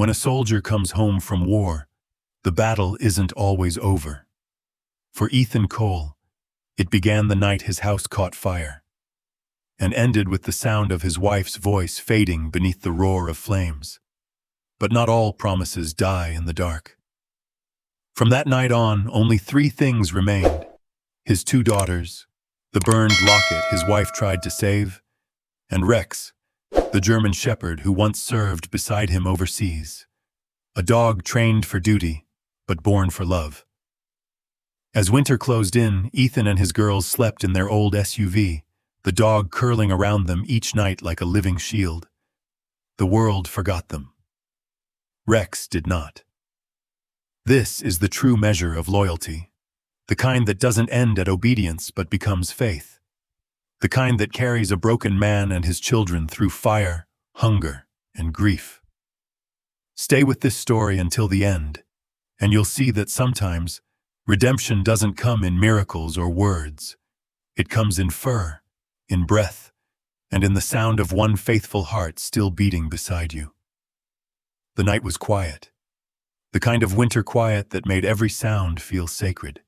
When a soldier comes home from war, the battle isn't always over. For Ethan Cole, it began the night his house caught fire, and ended with the sound of his wife's voice fading beneath the roar of flames. But not all promises die in the dark. From that night on, only 3 things remained: his 2 daughters, the burned locket his wife tried to save, and Rex, the German shepherd who once served beside him overseas. A dog trained for duty, but born for love. As winter closed in, Ethan and his girls slept in their old SUV, the dog curling around them each night like a living shield. The world forgot them. Rex did not. This is the true measure of loyalty, the kind that doesn't end at obedience but becomes faith, the kind that carries a broken man and his children through fire, hunger, and grief. Stay with this story until the end, and you'll see that sometimes redemption doesn't come in miracles or words. It comes in fur, in breath, and in the sound of one faithful heart still beating beside you. The night was quiet, the kind of winter quiet that made every sound feel sacred.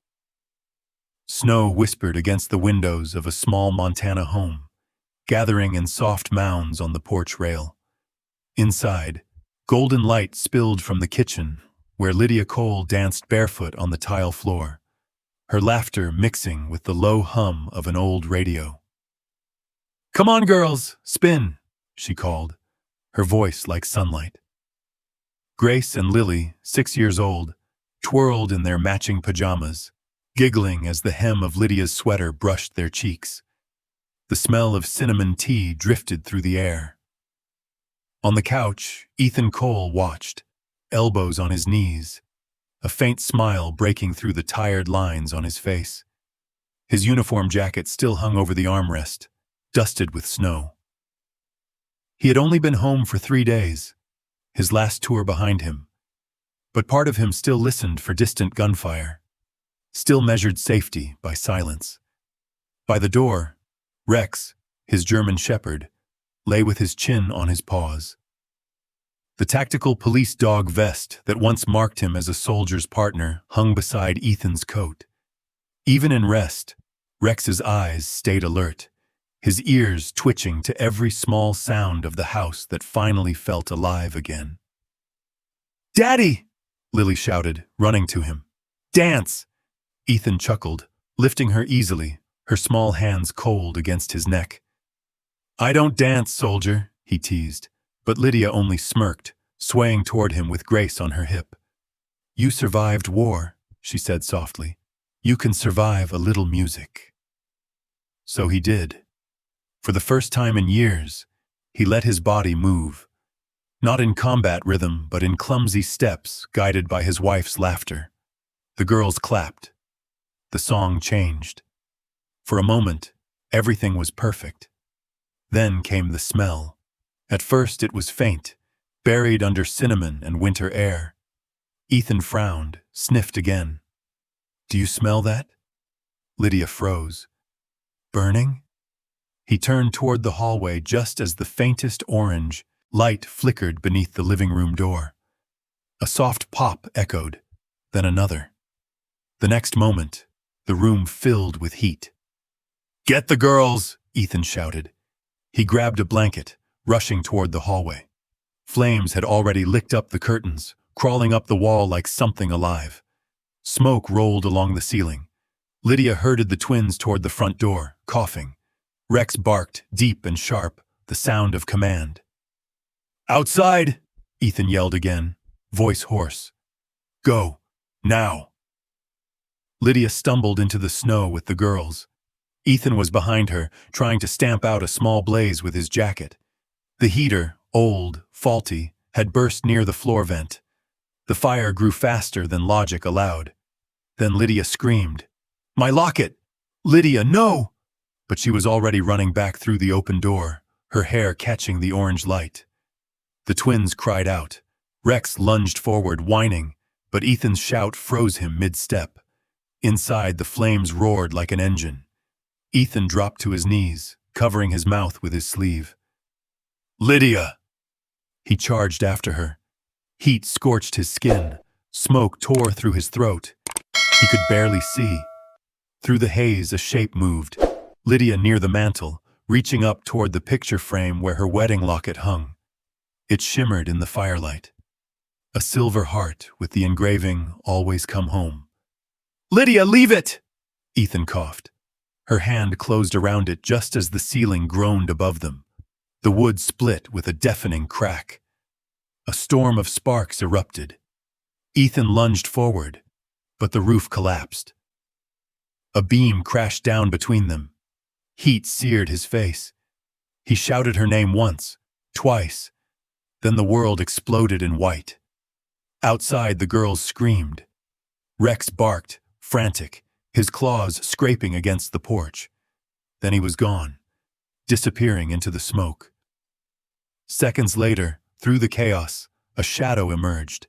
Snow whispered against the windows of a small Montana home, gathering in soft mounds on the porch rail. Inside, golden light spilled from the kitchen, where Lydia Cole danced barefoot on the tile floor, her laughter mixing with the low hum of an old radio. "Come on, girls, spin," she called, her voice like sunlight. Grace and Lily, 6 years old, twirled in their matching pajamas, giggling as the hem of Lydia's sweater brushed their cheeks. The smell of cinnamon tea drifted through the air. On the couch, Ethan Cole watched, elbows on his knees, a faint smile breaking through the tired lines on his face. His uniform jacket still hung over the armrest, dusted with snow. He had only been home for 3 days, his last tour behind him, but part of him still listened for distant gunfire, still measured safety by silence. By the door, Rex, his German shepherd, lay with his chin on his paws. The tactical police dog vest that once marked him as a soldier's partner hung beside Ethan's coat. Even in rest, Rex's eyes stayed alert, his ears twitching to every small sound of the house that finally felt alive again. "Daddy!" Lily shouted, running to him. "Dance!" Ethan chuckled, lifting her easily, her small hands cold against his neck. "I don't dance, soldier," he teased, but Lydia only smirked, swaying toward him with Grace on her hip. "You survived war," she said softly. "You can survive a little music." So he did. For the first time in years, he let his body move, not in combat rhythm but in clumsy steps guided by his wife's laughter. The girls clapped. The song changed. For a moment, everything was perfect. Then came the smell. At first it was faint, buried under cinnamon and winter air. Ethan frowned, sniffed again. "Do you smell that?" Lydia froze. "Burning?" He turned toward the hallway just as the faintest orange light flickered beneath the living room door. A soft pop echoed, then another. The next moment, the room filled with heat. "Get the girls!" Ethan shouted. He grabbed a blanket, rushing toward the hallway. Flames had already licked up the curtains, crawling up the wall like something alive. Smoke rolled along the ceiling. Lydia herded the twins toward the front door, coughing. Rex barked, deep and sharp, the sound of command. "Outside!" Ethan yelled again, voice hoarse. "Go, now!" Lydia stumbled into the snow with the girls. Ethan was behind her, trying to stamp out a small blaze with his jacket. The heater, old, faulty, had burst near the floor vent. The fire grew faster than logic allowed. Then Lydia screamed, "My locket! Lydia, no!" But she was already running back through the open door, her hair catching the orange light. The twins cried out. Rex lunged forward, whining, but Ethan's shout froze him mid-step. Inside, the flames roared like an engine. Ethan dropped to his knees, covering his mouth with his sleeve. "Lydia!" He charged after her. Heat scorched his skin. Smoke tore through his throat. He could barely see. Through the haze, a shape moved. Lydia near the mantel, reaching up toward the picture frame where her wedding locket hung. It shimmered in the firelight. A silver heart with the engraving, "Always come home." "Lydia, leave it!" Ethan coughed. Her hand closed around it just as the ceiling groaned above them. The wood split with a deafening crack. A storm of sparks erupted. Ethan lunged forward, but the roof collapsed. A beam crashed down between them. Heat seared his face. He shouted her name once, twice. Then the world exploded in white. Outside, the girls screamed. Rex barked, frantic, his claws scraping against the porch. Then he was gone, disappearing into the smoke. Seconds later, through the chaos, a shadow emerged.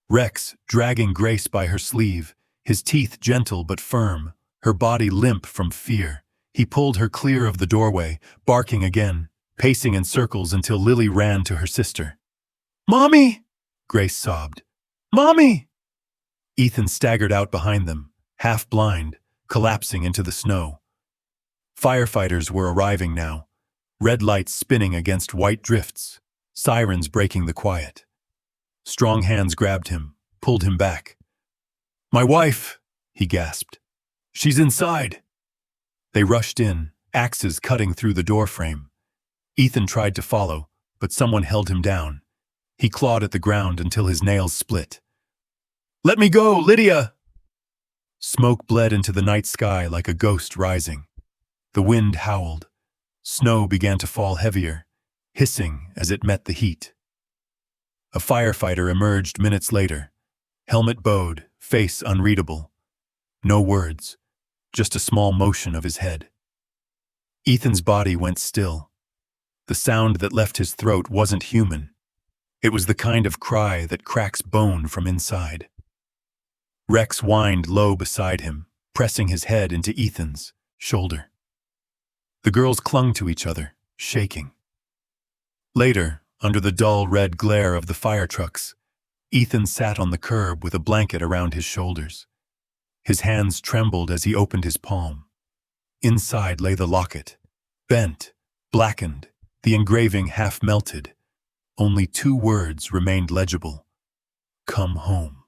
Rex, dragging Grace by her sleeve, his teeth gentle but firm, her body limp from fear. He pulled her clear of the doorway, barking again, pacing in circles until Lily ran to her sister. "Mommy!" Grace sobbed. "Mommy!" Ethan staggered out behind them, half blind, collapsing into the snow. Firefighters were arriving now, red lights spinning against white drifts, sirens breaking the quiet. Strong hands grabbed him, pulled him back. "My wife!" he gasped. "She's inside!" They rushed in, axes cutting through the doorframe. Ethan tried to follow, but someone held him down. He clawed at the ground until his nails split. "Let me go, Lydia!" Smoke bled into the night sky like a ghost rising. The wind howled. Snow began to fall heavier, hissing as it met the heat. A firefighter emerged minutes later, helmet bowed, face unreadable. No words, just a small motion of his head. Ethan's body went still. The sound that left his throat wasn't human. It was the kind of cry that cracks bone from inside. Rex whined low beside him, pressing his head into Ethan's shoulder. The girls clung to each other, shaking. Later, under the dull red glare of the fire trucks, Ethan sat on the curb with a blanket around his shoulders. His hands trembled as he opened his palm. Inside lay the locket, bent, blackened, the engraving half melted. Only 2 words remained legible: "Come home."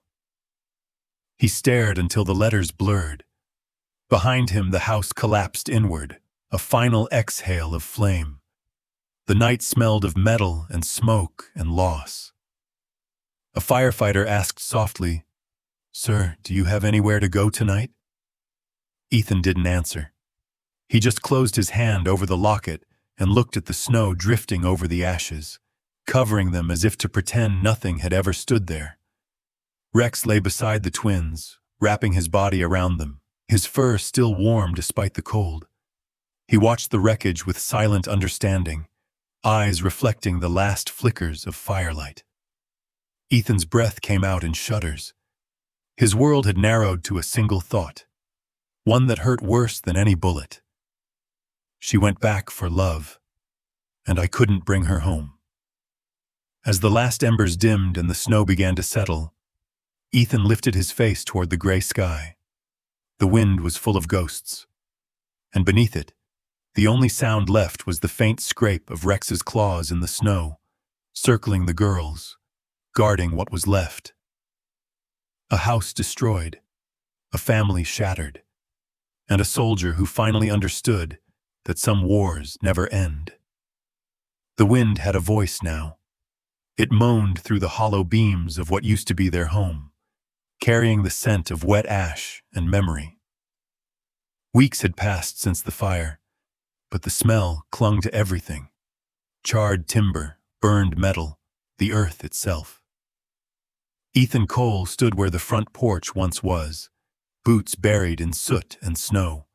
He stared until the letters blurred. Behind him, the house collapsed inward, a final exhale of flame. The night smelled of metal and smoke and loss. A firefighter asked softly, "Sir, do you have anywhere to go tonight?" Ethan didn't answer. He just closed his hand over the locket and looked at the snow drifting over the ashes, covering them as if to pretend nothing had ever stood there. Rex lay beside the twins, wrapping his body around them, his fur still warm despite the cold. He watched the wreckage with silent understanding, eyes reflecting the last flickers of firelight. Ethan's breath came out in shudders. His world had narrowed to a single thought, one that hurt worse than any bullet. She went back for love, and I couldn't bring her home. As the last embers dimmed and the snow began to settle, Ethan lifted his face toward the gray sky. The wind was full of ghosts, and beneath it, the only sound left was the faint scrape of Rex's claws in the snow, circling the girls, guarding what was left. A house destroyed, a family shattered, and a soldier who finally understood that some wars never end. The wind had a voice now. It moaned through the hollow beams of what used to be their home, carrying the scent of wet ash and memory. Weeks had passed since the fire, but the smell clung to everything: charred timber, burned metal, the earth itself. Ethan Cole stood where the front porch once was, boots buried in soot and snow.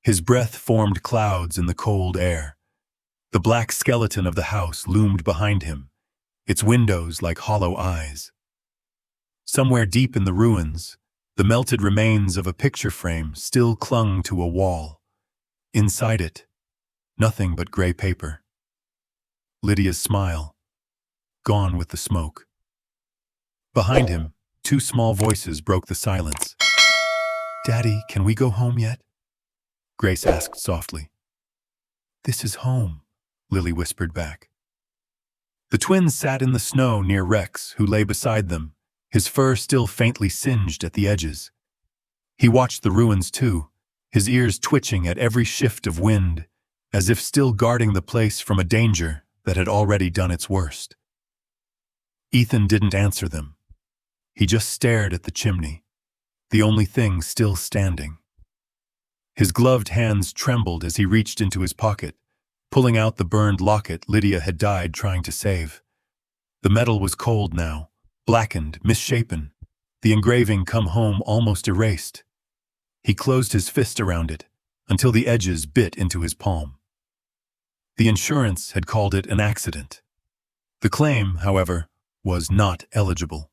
His breath formed clouds in the cold air. The black skeleton of the house loomed behind him, its windows like hollow eyes. Somewhere deep in the ruins, the melted remains of a picture frame still clung to a wall. Inside it, nothing but gray paper. Lydia's smile, gone with the smoke. Behind him, two small voices broke the silence. "Daddy, can we go home yet?" Grace asked softly. "This is home," Lily whispered back. The twins sat in the snow near Rex, who lay beside them, his fur still faintly singed at the edges. He watched the ruins too, his ears twitching at every shift of wind, as if still guarding the place from a danger that had already done its worst. Ethan didn't answer them. He just stared at the chimney, the only thing still standing. His gloved hands trembled as he reached into his pocket, pulling out the burned locket Lydia had died trying to save. The metal was cold now, blackened, misshapen, the engraving "Come Home" almost erased. He closed his fist around it, until the edges bit into his palm. The insurance had called it an accident. The claim, however, was not eligible.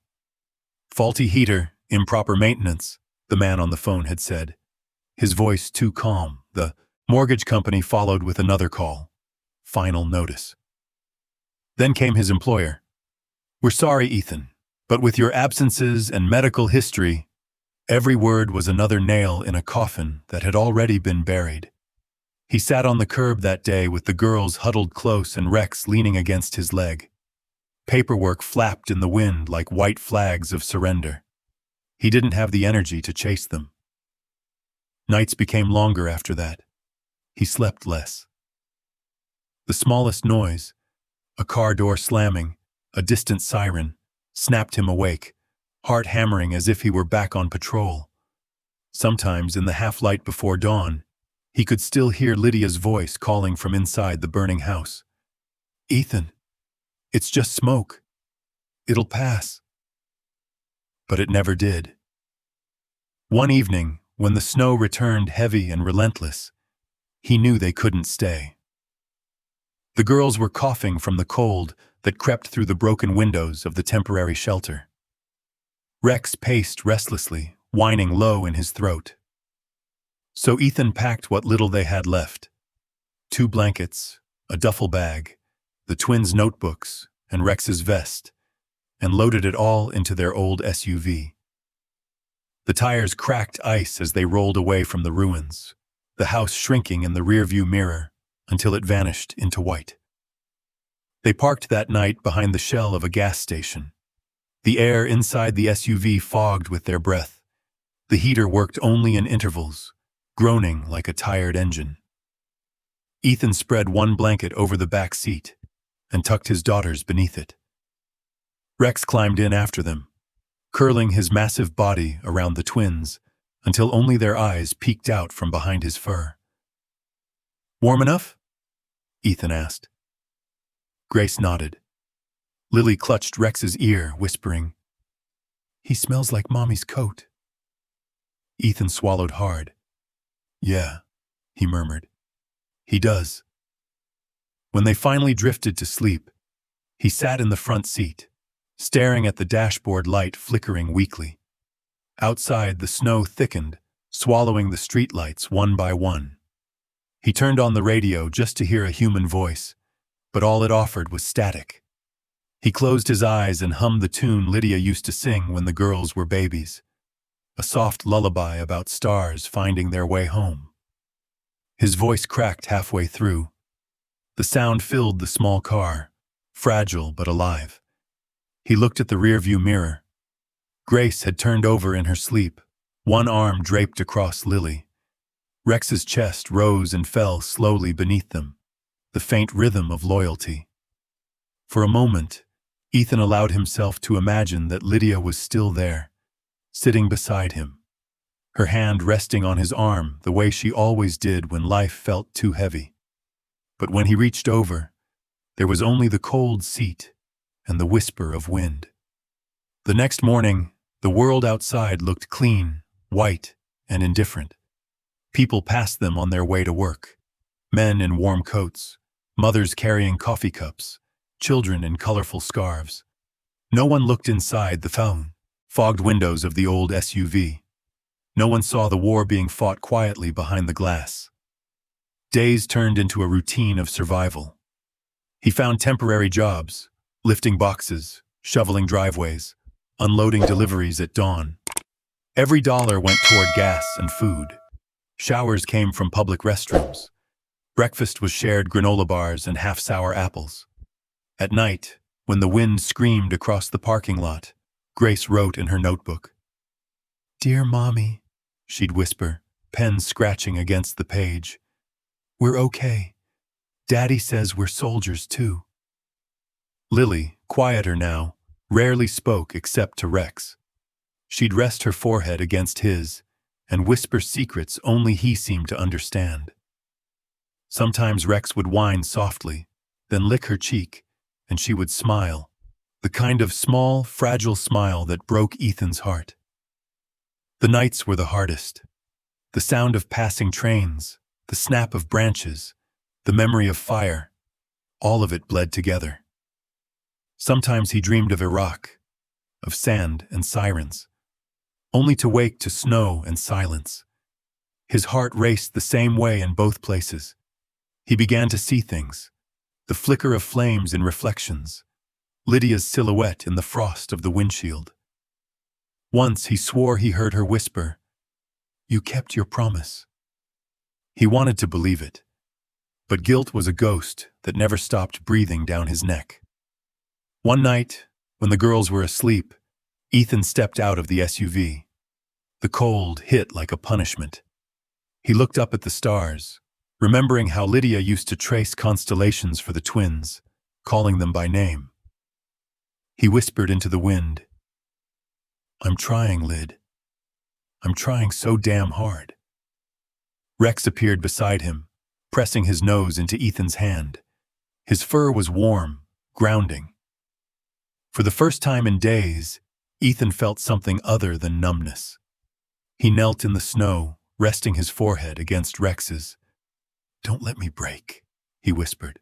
"Faulty heater, improper maintenance," the man on the phone had said, his voice too calm. The mortgage company followed with another call. Final notice. Then came his employer. "We're sorry, Ethan, but with your absences and medical history," every word was another nail in a coffin that had already been buried. He sat on the curb that day with the girls huddled close and Rex leaning against his leg. Paperwork flapped in the wind like white flags of surrender. He didn't have the energy to chase them. Nights became longer after that. He slept less. The smallest noise, a car door slamming, a distant siren, snapped him awake, heart hammering as if he were back on patrol. Sometimes, in the half-light before dawn, he could still hear Lydia's voice calling from inside the burning house. "Ethan, it's just smoke. It'll pass." But it never did. One evening, when the snow returned heavy and relentless, he knew they couldn't stay. The girls were coughing from the cold that crept through the broken windows of the temporary shelter. Rex paced restlessly, whining low in his throat. So Ethan packed what little they had left: 2 blankets, a duffel bag, the twins' notebooks, and Rex's vest, and loaded it all into their old SUV. The tires cracked ice as they rolled away from the ruins, the house shrinking in the rearview mirror until it vanished into white. They parked that night behind the shell of a gas station. The air inside the SUV fogged with their breath. The heater worked only in intervals, groaning like a tired engine. Ethan spread one blanket over the back seat and tucked his daughters beneath it. Rex climbed in after them, curling his massive body around the twins until only their eyes peeked out from behind his fur. "Warm enough?" Ethan asked. Grace nodded. Lily clutched Rex's ear, whispering, "He smells like Mommy's coat." Ethan swallowed hard. "Yeah," he murmured. "He does." When they finally drifted to sleep, he sat in the front seat, staring at the dashboard light flickering weakly. Outside, the snow thickened, swallowing the streetlights one by one. He turned on the radio just to hear a human voice, but all it offered was static. He closed his eyes and hummed the tune Lydia used to sing when the girls were babies, a soft lullaby about stars finding their way home. His voice cracked halfway through. The sound filled the small car, fragile but alive. He looked at the rearview mirror. Grace had turned over in her sleep, one arm draped across Lily. Rex's chest rose and fell slowly beneath them, the faint rhythm of loyalty. For a moment, Ethan allowed himself to imagine that Lydia was still there, sitting beside him, her hand resting on his arm the way she always did when life felt too heavy. But when he reached over, there was only the cold seat and the whisper of wind. The next morning, the world outside looked clean, white, and indifferent. People passed them on their way to work. Men in warm coats, mothers carrying coffee cups, children in colorful scarves. No one looked inside the fogged windows of the old SUV. No one saw the war being fought quietly behind the glass. Days turned into a routine of survival. He found temporary jobs, lifting boxes, shoveling driveways, unloading deliveries at dawn. Every dollar went toward gas and food. Showers came from public restrooms. Breakfast was shared granola bars and half-sour apples. At night, when the wind screamed across the parking lot, Grace wrote in her notebook. "Dear Mommy," she'd whisper, pen scratching against the page. "We're okay. Daddy says we're soldiers too." Lily, quieter now, rarely spoke except to Rex. She'd rest her forehead against his and whisper secrets only he seemed to understand. Sometimes Rex would whine softly, then lick her cheek, and she would smile, the kind of small, fragile smile that broke Ethan's heart. The nights were the hardest. The sound of passing trains, the snap of branches, the memory of fire, all of it bled together. Sometimes he dreamed of Iraq, of sand and sirens, only to wake to snow and silence. His heart raced the same way in both places. He began to see things, the flicker of flames in reflections, Lydia's silhouette in the frost of the windshield. Once he swore he heard her whisper, "You kept your promise." He wanted to believe it, but guilt was a ghost that never stopped breathing down his neck. One night, when the girls were asleep, Ethan stepped out of the SUV. The cold hit like a punishment. He looked up at the stars, remembering how Lydia used to trace constellations for the twins, calling them by name. He whispered into the wind, "I'm trying, Lyd. I'm trying so damn hard." Rex appeared beside him, pressing his nose into Ethan's hand. His fur was warm, grounding. For the first time in days, Ethan felt something other than numbness. He knelt in the snow, resting his forehead against Rex's. "Don't let me break," he whispered.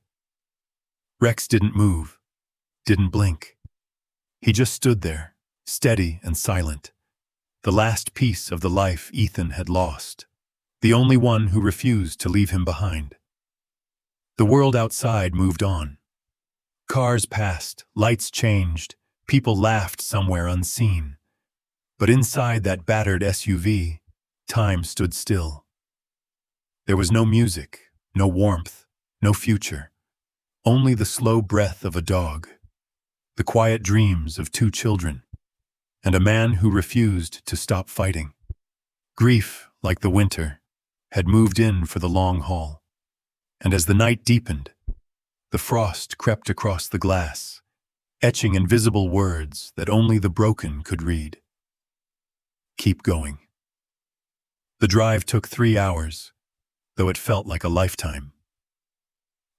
Rex didn't move, didn't blink. He just stood there, steady and silent, the last piece of the life Ethan had lost, the only one who refused to leave him behind. The world outside moved on. Cars passed, lights changed, people laughed somewhere unseen. But inside that battered SUV, time stood still. There was no music, no warmth, no future, only the slow breath of a dog, the quiet dreams of two children, and a man who refused to stop fighting. Grief, like the winter, had moved in for the long haul, and as the night deepened, the frost crept across the glass, etching invisible words that only the broken could read. Keep going. The drive took 3 hours, though it felt like a lifetime.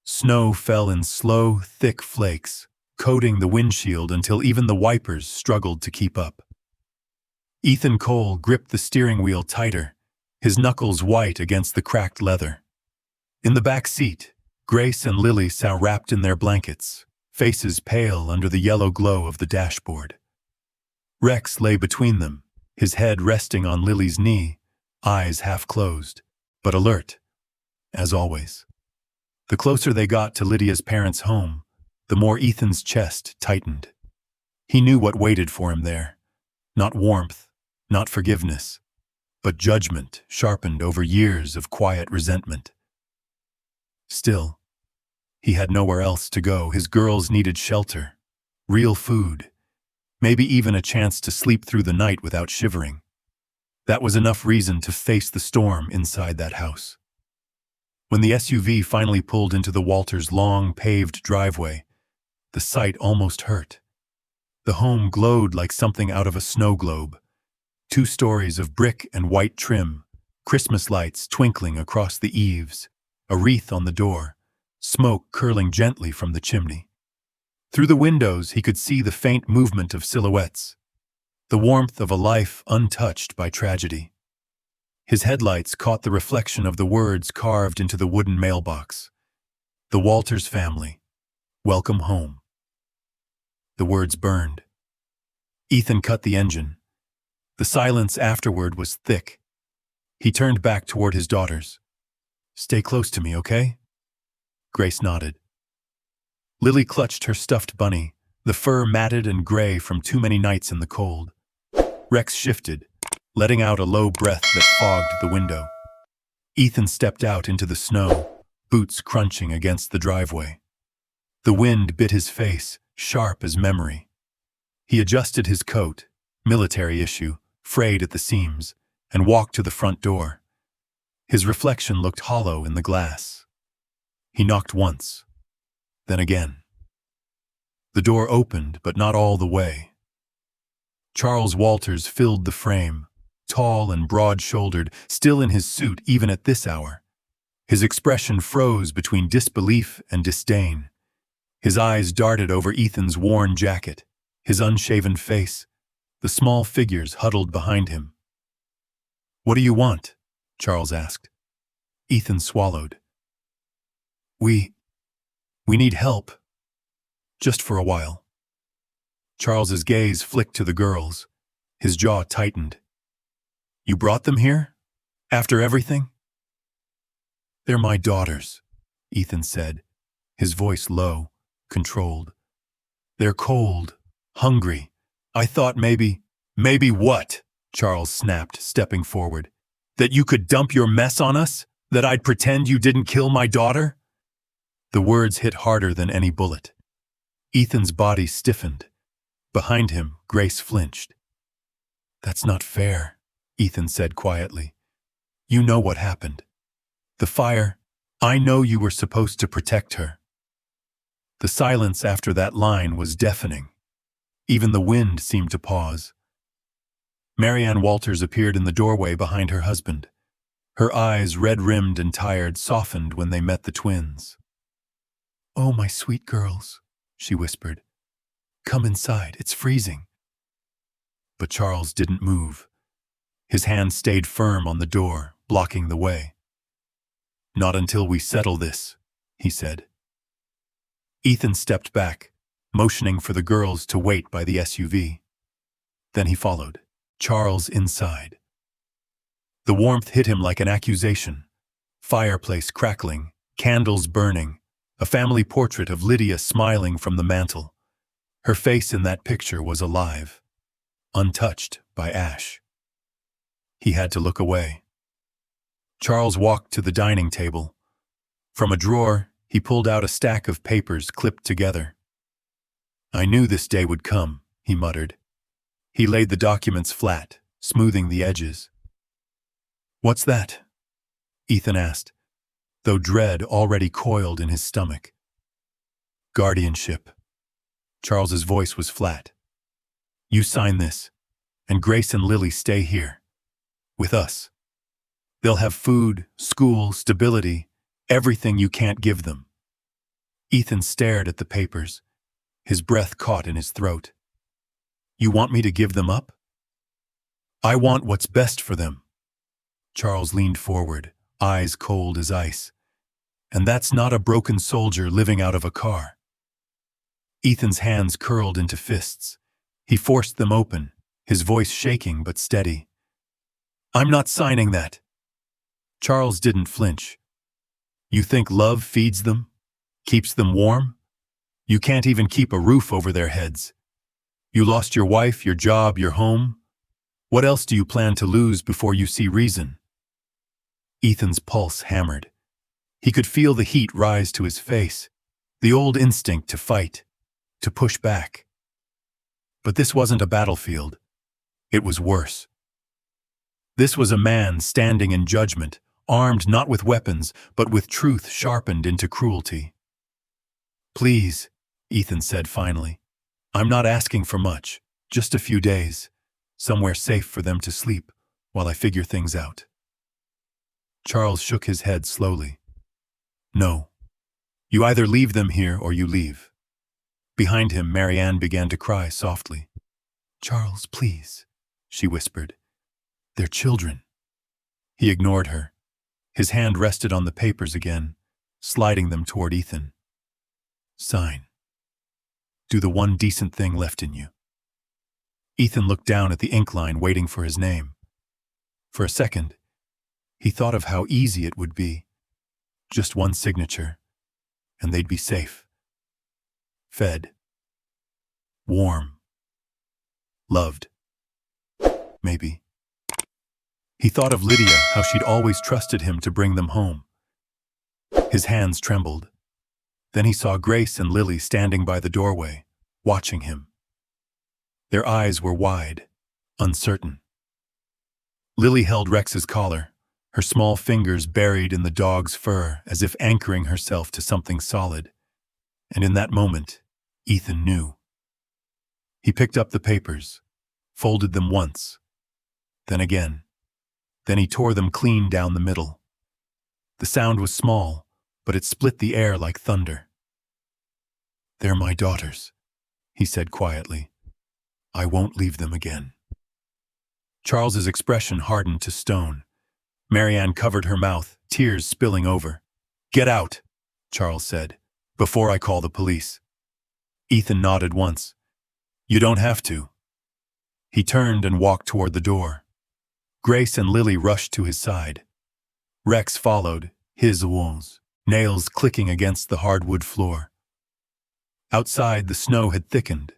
Snow fell in slow, thick flakes, coating the windshield until even the wipers struggled to keep up. Ethan Cole gripped the steering wheel tighter, his knuckles white against the cracked leather. In the back seat, Grace and Lily sat wrapped in their blankets, faces pale under the yellow glow of the dashboard. Rex lay between them, his head resting on Lily's knee, eyes half closed, but alert, as always. The closer they got to Lydia's parents' home, the more Ethan's chest tightened. He knew what waited for him there. Not warmth, not forgiveness, but judgment sharpened over years of quiet resentment. Still, he had nowhere else to go. His girls needed shelter, real food, maybe even a chance to sleep through the night without shivering. That was enough reason to face the storm inside that house. When the SUV finally pulled into the Walters' long, paved driveway, the sight almost hurt. The home glowed like something out of a snow globe. 2 stories of brick and white trim, Christmas lights twinkling across the eaves, a wreath on the door, smoke curling gently from the chimney. Through the windows he could see the faint movement of silhouettes, the warmth of a life untouched by tragedy. His headlights caught the reflection of the words carved into the wooden mailbox. "The Walters family. Welcome home." The words burned. Ethan cut the engine. The silence afterward was thick. He turned back toward his daughters. "Stay close to me, okay?" Grace nodded. Lily clutched her stuffed bunny, the fur matted and gray from too many nights in the cold. Rex shifted, letting out a low breath that fogged the window. Ethan stepped out into the snow, boots crunching against the driveway. The wind bit his face, sharp as memory. He adjusted his coat, military issue, frayed at the seams, and walked to the front door. His reflection looked hollow in the glass. He knocked once, then again. The door opened, but not all the way. Charles Walters filled the frame, tall and broad-shouldered, still in his suit even at this hour. His expression froze between disbelief and disdain. His eyes darted over Ethan's worn jacket, his unshaven face, the small figures huddled behind him. "What do you want?" Charles asked. Ethan swallowed. We need help. Just for a while." Charles's gaze flicked to the girls. His jaw tightened. "You brought them here? After everything?" "They're my daughters," Ethan said, his voice low, controlled. "They're cold, hungry. I thought maybe—" "Maybe what?" Charles snapped, stepping forward. "That you could dump your mess on us? That I'd pretend you didn't kill my daughter?" The words hit harder than any bullet. Ethan's body stiffened. Behind him, Grace flinched. "That's not fair," Ethan said quietly. "You know what happened. The fire. I know you were supposed to protect her." The silence after that line was deafening. Even the wind seemed to pause. Marianne Walters appeared in the doorway behind her husband. Her eyes, red-rimmed and tired, softened when they met the twins. "Oh, my sweet girls," she whispered. "Come inside, it's freezing." But Charles didn't move. His hand stayed firm on the door, blocking the way. "Not until we settle this," he said. Ethan stepped back, motioning for the girls to wait by the SUV. Then he followed, Charles inside. The warmth hit him like an accusation. Fireplace crackling, candles burning, a family portrait of Lydia smiling from the mantel. Her face in that picture was alive, untouched by ash. He had to look away. Charles walked to the dining table. From a drawer, he pulled out a stack of papers clipped together. "I knew this day would come," he muttered. He laid the documents flat, smoothing the edges. "What's that?" Ethan asked, though dread already coiled in his stomach. "Guardianship." Charles's voice was flat. "You sign this, and Grace and Lily stay here. With us. They'll have food, school, stability, everything you can't give them." Ethan stared at the papers, his breath caught in his throat. "You want me to give them up?" "I want what's best for them." Charles leaned forward, eyes cold as ice. "And that's not a broken soldier living out of a car." Ethan's hands curled into fists. He forced them open, his voice shaking but steady. "I'm not signing that." Charles didn't flinch. "You think love feeds them? Keeps them warm? You can't even keep a roof over their heads. You lost your wife, your job, your home. What else do you plan to lose before you see reason?" Ethan's pulse hammered. He could feel the heat rise to his face, the old instinct to fight, to push back. But this wasn't a battlefield. It was worse. This was a man standing in judgment, armed not with weapons, but with truth sharpened into cruelty. "Please," Ethan said finally. "I'm not asking for much, just a few days, somewhere safe for them to sleep while I figure things out." Charles shook his head slowly. "No. You either leave them here or you leave." Behind him, Marianne began to cry softly. "Charles, please," she whispered. "They're children." He ignored her. His hand rested on the papers again, sliding them toward Ethan. "Sign. Do the one decent thing left in you." Ethan looked down at the ink line, waiting for his name. For a second, he thought of how easy it would be. Just one signature, and they'd be safe. Fed. warm, loved. Maybe. He thought of Lydia, how she'd always trusted him to bring them home. His hands trembled. Then he saw Grace and Lily standing by the doorway, watching him. Their eyes were wide, uncertain. Lily held Rex's collar, her small fingers buried in the dog's fur as if anchoring herself to something solid. And in that moment, Ethan knew. He picked up the papers, folded them once, then again. Then he tore them clean down the middle. The sound was small, but it split the air like thunder. "They're my daughters," he said quietly. "I won't leave them again." Charles's expression hardened to stone. Marianne covered her mouth, tears spilling over. "Get out," Charles said, "before I call the police." Ethan nodded once. "You don't have to." He turned and walked toward the door. Grace and Lily rushed to his side. Rex followed, his wounds, nails clicking against the hardwood floor. Outside, the snow had thickened,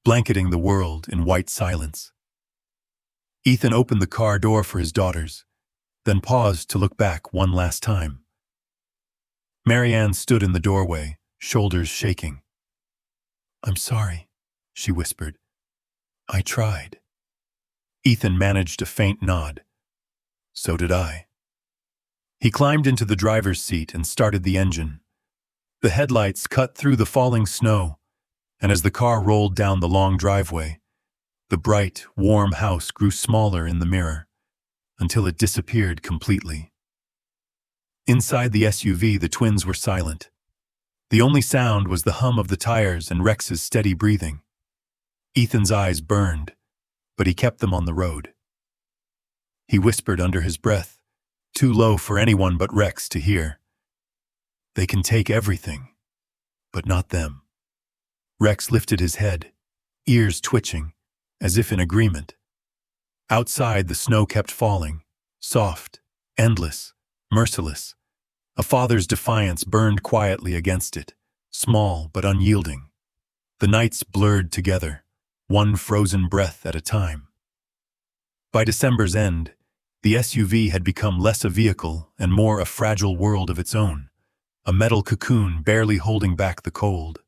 blanketing the world in white silence. Ethan opened the car door for his daughters, then paused to look back one last time. Marianne stood in the doorway, shoulders shaking. "I'm sorry," she whispered. "I tried." Ethan managed a faint nod. "So did I." He climbed into the driver's seat and started the engine. The headlights cut through the falling snow, and as the car rolled down the long driveway, the bright, warm house grew smaller in the mirror, until it disappeared completely. Inside the SUV, the twins were silent. The only sound was the hum of the tires and Rex's steady breathing. Ethan's eyes burned, but he kept them on the road. He whispered under his breath, too low for anyone but Rex to hear. "They can take everything, but not them." Rex lifted his head, ears twitching, as if in agreement. Outside, the snow kept falling, soft, endless, merciless. A father's defiance burned quietly against it, small but unyielding. The nights blurred together, one frozen breath at a time. By December's end, the SUV had become less a vehicle and more a fragile world of its own, a metal cocoon barely holding back the cold.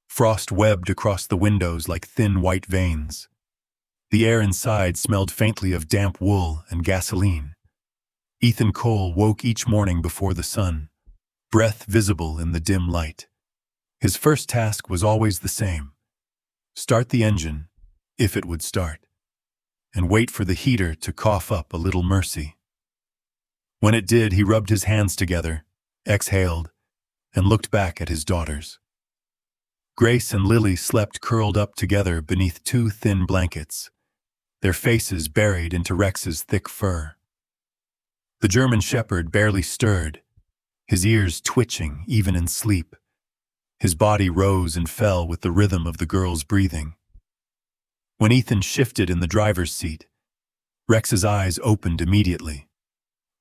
Frost webbed across the windows like thin white veins. The air inside smelled faintly of damp wool and gasoline. Ethan Cole woke each morning before the sun, breath visible in the dim light. His first task was always the same: start the engine, if it would start, and wait for the heater to cough up a little mercy. When it did, he rubbed his hands together, exhaled, and looked back at his daughters. Grace and Lily slept curled up together beneath two thin blankets, their faces buried into Rex's thick fur. The German shepherd barely stirred, his ears twitching even in sleep. His body rose and fell with the rhythm of the girl's breathing. When Ethan shifted in the driver's seat, Rex's eyes opened immediately.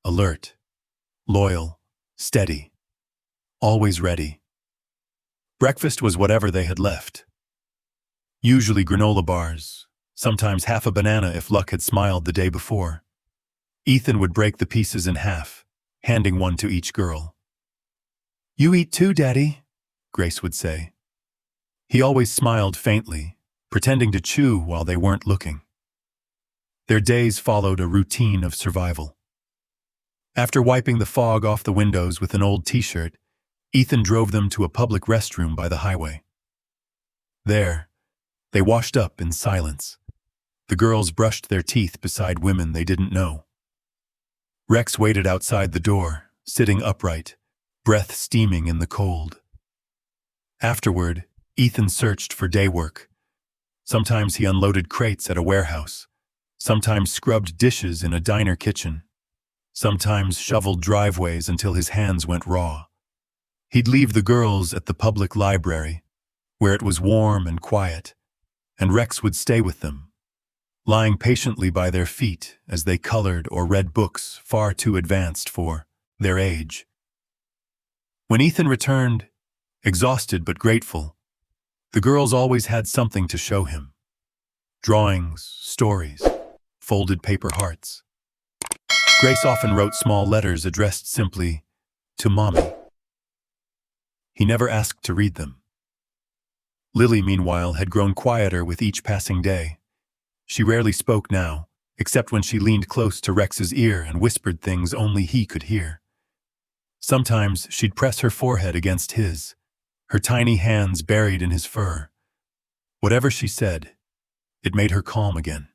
Alert, loyal, steady, always ready. Breakfast was whatever they had left. Usually granola bars, sometimes half a banana if luck had smiled the day before. Ethan would break the pieces in half, handing one to each girl. "You eat too, Daddy," Grace would say. He always smiled faintly, pretending to chew while they weren't looking. Their days followed a routine of survival. After wiping the fog off the windows with an old t-shirt, Ethan drove them to a public restroom by the highway. There, they washed up in silence. The girls brushed their teeth beside women they didn't know. Rex waited outside the door, sitting upright, breath steaming in the cold. Afterward, Ethan searched for day work. Sometimes he unloaded crates at a warehouse. Sometimes scrubbed dishes in a diner kitchen. Sometimes shoveled driveways until his hands went raw. He'd leave the girls at the public library, where it was warm and quiet, and Rex would stay with them, lying patiently by their feet as they colored or read books far too advanced for their age. When Ethan returned, exhausted but grateful, The girls always had something to show him. Drawings, stories, folded paper hearts. Grace often wrote small letters addressed simply to Mommy. He never asked to read them. Lily, meanwhile, had grown quieter with each passing day. She rarely spoke now, except when she leaned close to Rex's ear and whispered things only he could hear. Sometimes she'd press her forehead against his, her tiny hands buried in his fur. Whatever she said, it made her calm again.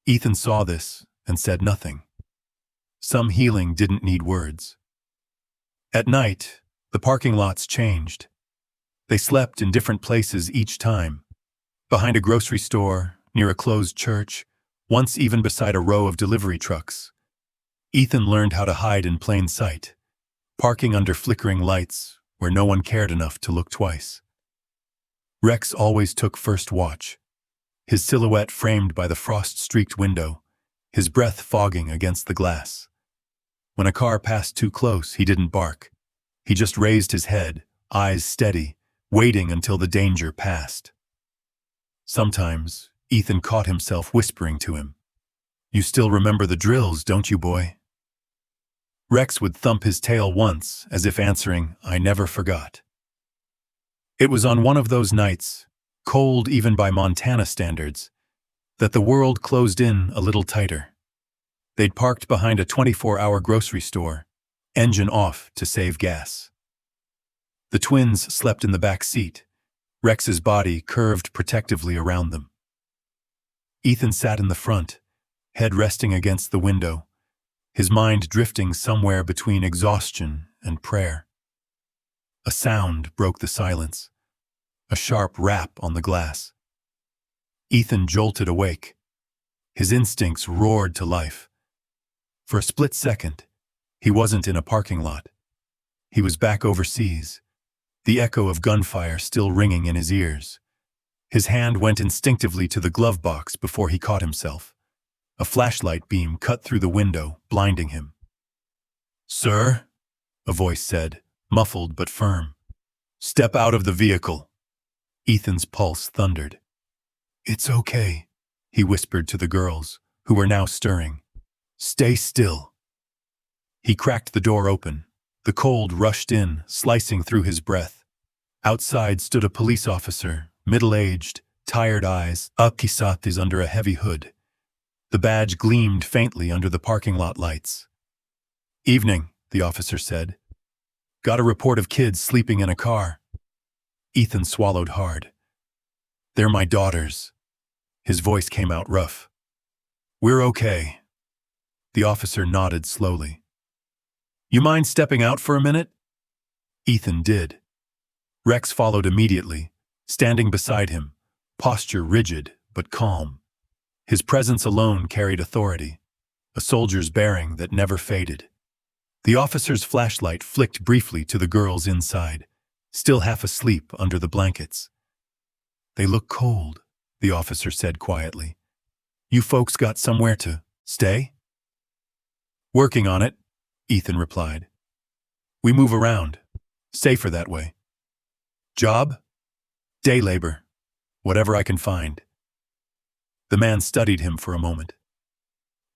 Ethan saw this and said nothing. Some healing didn't need words. At night, the parking lots changed. They slept in different places each time. Behind a grocery store, near a closed church, once even beside a row of delivery trucks. Ethan learned how to hide in plain sight, parking under flickering lights where no one cared enough to look twice. Rex always took first watch, his silhouette framed by the frost-streaked window, his breath fogging against the glass. When a car passed too close, he didn't bark. He just raised his head, eyes steady, waiting until the danger passed. Sometimes, Ethan caught himself whispering to him, "You still remember the drills, don't you, boy?" Rex would thump his tail once, as if answering, "I never forgot." It was on one of those nights, cold even by Montana standards, that the world closed in a little tighter. They'd parked behind a 24-hour grocery store, engine off to save gas. The twins slept in the back seat, Rex's body curved protectively around them. Ethan sat in the front, head resting against the window, his mind drifting somewhere between exhaustion and prayer. A sound broke the silence, a sharp rap on the glass. Ethan jolted awake. His instincts roared to life. For a split second, he wasn't in a parking lot. He was back overseas, the echo of gunfire still ringing in his ears. His hand went instinctively to the glove box before he caught himself. A flashlight beam cut through the window, blinding him. "Sir," a voice said, muffled but firm. "Step out of the vehicle." Ethan's pulse thundered. "It's okay," he whispered to the girls, who were now stirring. "Stay still." He cracked the door open. The cold rushed in, slicing through his breath. Outside stood a police officer, middle-aged, tired eyes, upkisatis under a heavy hood. The badge gleamed faintly under the parking lot lights. "Evening," the officer said. "Got a report of kids sleeping in a car." Ethan swallowed hard. "They're my daughters." His voice came out rough. "We're okay." The officer nodded slowly. "You mind stepping out for a minute?" Ethan did. Rex followed immediately, standing beside him, posture rigid but calm. His presence alone carried authority, a soldier's bearing that never faded. The officer's flashlight flicked briefly to the girls inside, still half asleep under the blankets. "They look cold," the officer said quietly. "You folks got somewhere to stay?" "Working on it," Ethan replied. "We move around. Safer that way." "Job?" "Day labor. Whatever I can find." The man studied him for a moment.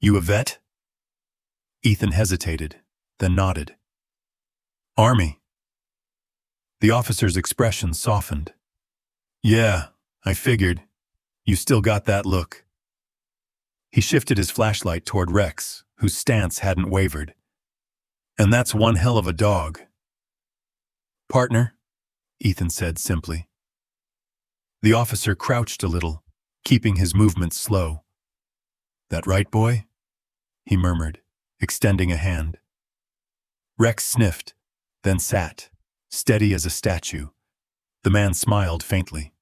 "You a vet?" Ethan hesitated, then nodded. "Army." The officer's expression softened. "Yeah, I figured. You still got that look." He shifted his flashlight toward Rex, whose stance hadn't wavered. "And that's one hell of a dog." "Partner," Ethan said simply. The officer crouched a little, keeping his movements slow. "That right, boy?" he murmured, extending a hand. Rex sniffed, then sat, steady as a statue. The man smiled faintly.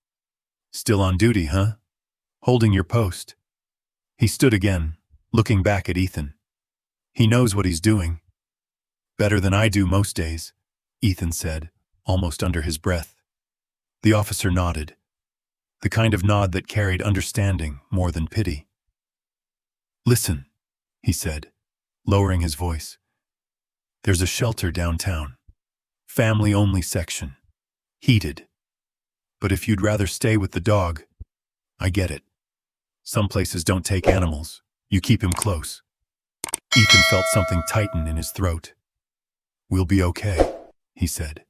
"Still on duty, huh? Holding your post." He stood again, looking back at Ethan. "He knows what he's doing." "Better than I do most days," Ethan said, almost under his breath. The officer nodded, the kind of nod that carried understanding more than pity. "Listen," he said, lowering his voice. "There's a shelter downtown. Family-only section. Heated. but if you'd rather stay with the dog, I get it. Some places don't take animals. You keep him close. Ethan felt something tighten in his throat. We'll be okay, he said.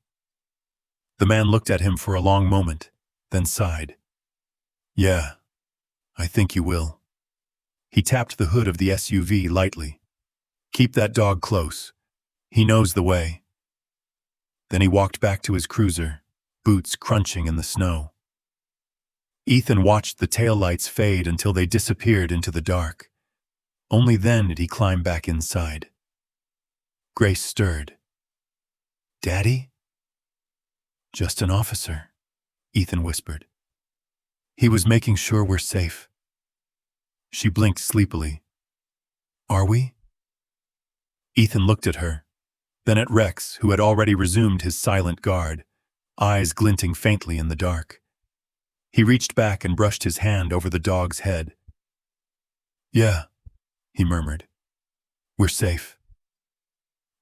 The man looked at him for a long moment, then sighed. Yeah, I think you will. He tapped the hood of the SUV lightly. Keep that dog close. He knows the way. Then he walked back to his cruiser, boots crunching in the snow. Ethan watched the taillights fade until they disappeared into the dark. Only then did he climb back inside. Grace stirred. Daddy? Just an officer, Ethan whispered. He was making sure we're safe. She blinked sleepily. Are we? Ethan looked at her, then at Rex, who had already resumed his silent guard, eyes glinting faintly in the dark. He reached back and brushed his hand over the dog's head. Yeah, he murmured. We're safe.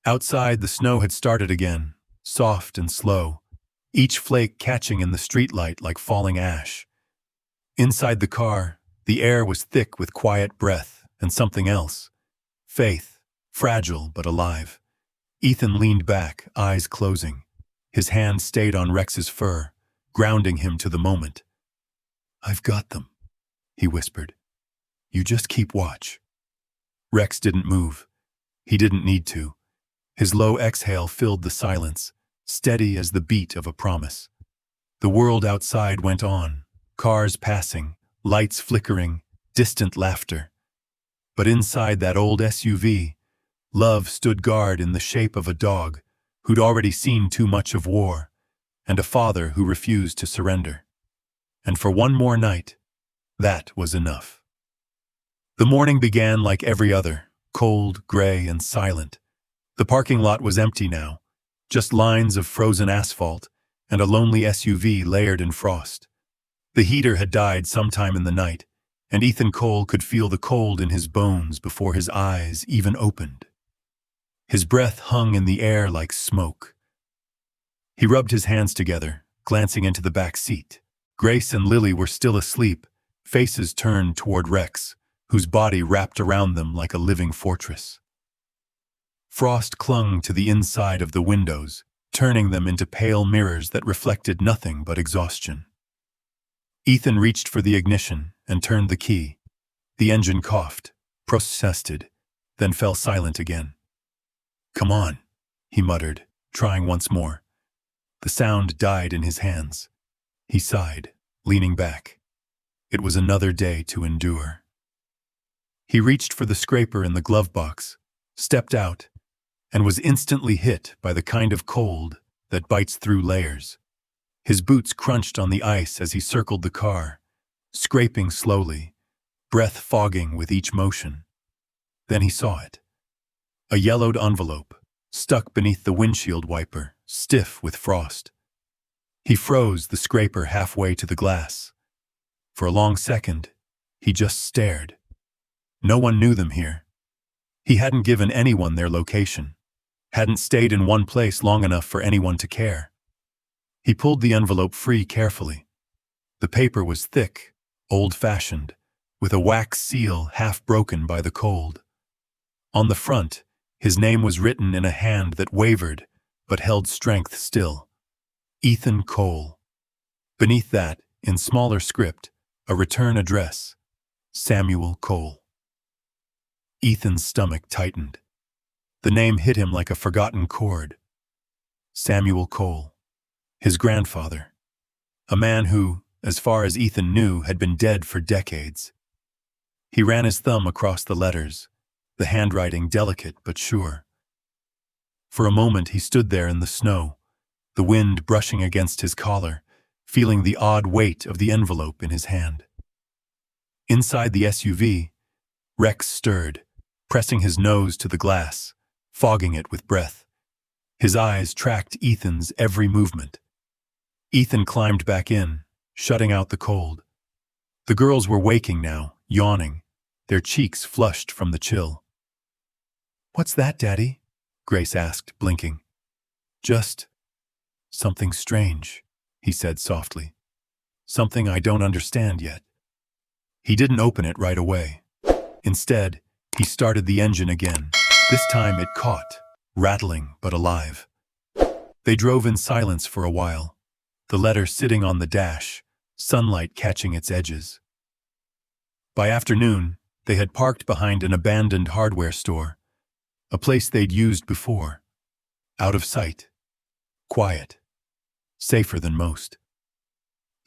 Outside, the snow had started again, soft and slow, each flake catching in the streetlight like falling ash. Inside the car, the air was thick with quiet breath and something else. Faith, fragile but alive. Ethan leaned back, eyes closing. His hand stayed on Rex's fur, grounding him to the moment. I've got them, he whispered. You just keep watch. Rex didn't move. He didn't need to. His low exhale filled the silence, steady as the beat of a promise. The world outside went on, cars passing, lights flickering, distant laughter. But inside that old SUV, love stood guard in the shape of a dog who'd already seen too much of war, and a father who refused to surrender. And for one more night, that was enough. The morning began like every other, cold, gray, and silent. The parking lot was empty now, just lines of frozen asphalt and a lonely SUV layered in frost. The heater had died sometime in the night, and Ethan Cole could feel the cold in his bones before his eyes even opened. His breath hung in the air like smoke. He rubbed his hands together, glancing into the back seat. Grace and Lily were still asleep, faces turned toward Rex, whose body wrapped around them like a living fortress. Frost clung to the inside of the windows, turning them into pale mirrors that reflected nothing but exhaustion. Ethan reached for the ignition and turned the key. The engine coughed, protested, then fell silent again. Come on, he muttered, trying once more. The sound died in his hands. He sighed, leaning back. It was another day to endure. He reached for the scraper in the glove box, stepped out, and was instantly hit by the kind of cold that bites through layers. His boots crunched on the ice as he circled the car, scraping slowly, breath fogging with each motion. Then he saw it. A yellowed envelope, stuck beneath the windshield wiper, stiff with frost. He froze the scraper halfway to the glass. For a long second, he just stared. No one knew them here. He hadn't given anyone their location, hadn't stayed in one place long enough for anyone to care. He pulled the envelope free carefully. The paper was thick, old-fashioned, with a wax seal half broken by the cold. On the front, his name was written in a hand that wavered, but held strength still. Ethan Cole. Beneath that, in smaller script, a return address. Samuel Cole. Ethan's stomach tightened. The name hit him like a forgotten chord. Samuel Cole. His grandfather. A man who, as far as Ethan knew, had been dead for decades. He ran his thumb across the letters, the handwriting delicate but sure. For a moment he stood there in the snow, the wind brushing against his collar, feeling the odd weight of the envelope in his hand. Inside the SUV, Rex stirred, pressing his nose to the glass, fogging it with breath. His eyes tracked Ethan's every movement. Ethan climbed back in, shutting out the cold. The girls were waking now, yawning, their cheeks flushed from the chill. "What's that, Daddy?" Grace asked, blinking. "Just something strange," he said softly. something I don't understand yet. He didn't open it right away. Instead, he started the engine again. This time it caught, rattling but alive. They drove in silence for a while, the letter sitting on the dash, sunlight catching its edges. By afternoon, they had parked behind an abandoned hardware store, a place they'd used before. Out of sight. Quiet. Safer than most.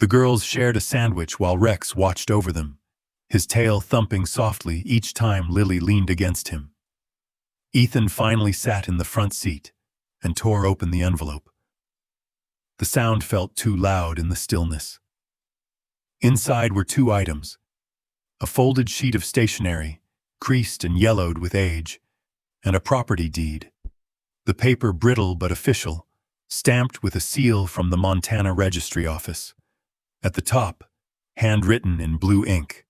The girls shared a sandwich while Rex watched over them, his tail thumping softly each time Lily leaned against him. Ethan finally sat in the front seat and tore open the envelope. The sound felt too loud in the stillness. Inside were two items: a folded sheet of stationery, creased and yellowed with age, and a property deed. The paper brittle but official, stamped with a seal from the Montana Registry Office. At the top, handwritten in blue ink,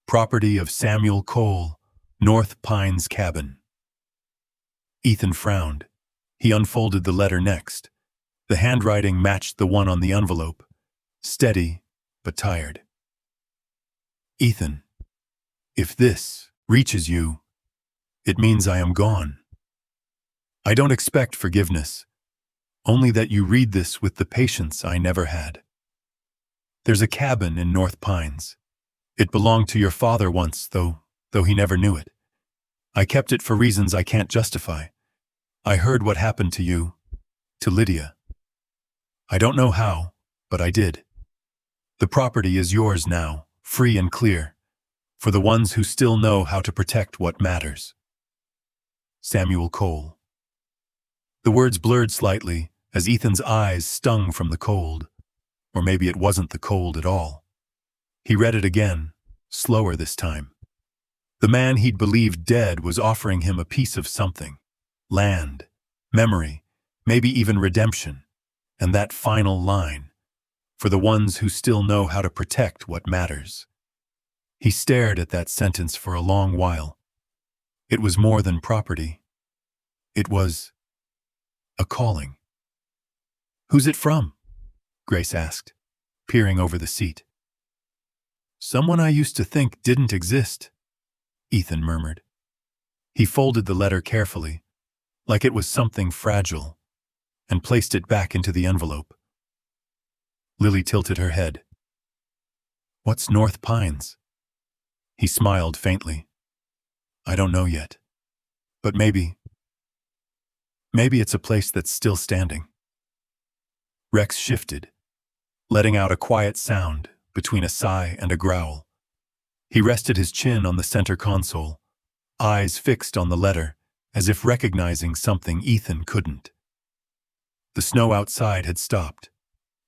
property of Samuel Cole, North Pines Cabin. Ethan frowned. He unfolded the letter next. The handwriting matched the one on the envelope, steady but tired. Ethan, if this reaches you, it means I am gone. I don't expect forgiveness, only that you read this with the patience I never had. There's a cabin in North Pines. It belonged to your father once, though he never knew it. I kept it for reasons I can't justify. I heard what happened to you, to Lydia. I don't know how, but I did. The property is yours now, free and clear, for the ones who still know how to protect what matters. Samuel Cole. The words blurred slightly as Ethan's eyes stung from the cold. Or maybe it wasn't the cold at all. He read it again, slower this time. The man he'd believed dead was offering him a piece of something. Land, memory, maybe even redemption. And that final line, for the ones who still know how to protect what matters. He stared at that sentence for a long while. It was more than property. It was a calling. Who's it from? Grace asked, peering over the seat. Someone I used to think didn't exist, Ethan murmured. He folded the letter carefully, like it was something fragile, and placed it back into the envelope. Lily tilted her head. What's North Pines? He smiled faintly. I don't know yet. But maybe it's a place that's still standing. Rex shifted, letting out a quiet sound between a sigh and a growl. He rested his chin on the center console, eyes fixed on the letter, as if recognizing something Ethan couldn't. The snow outside had stopped,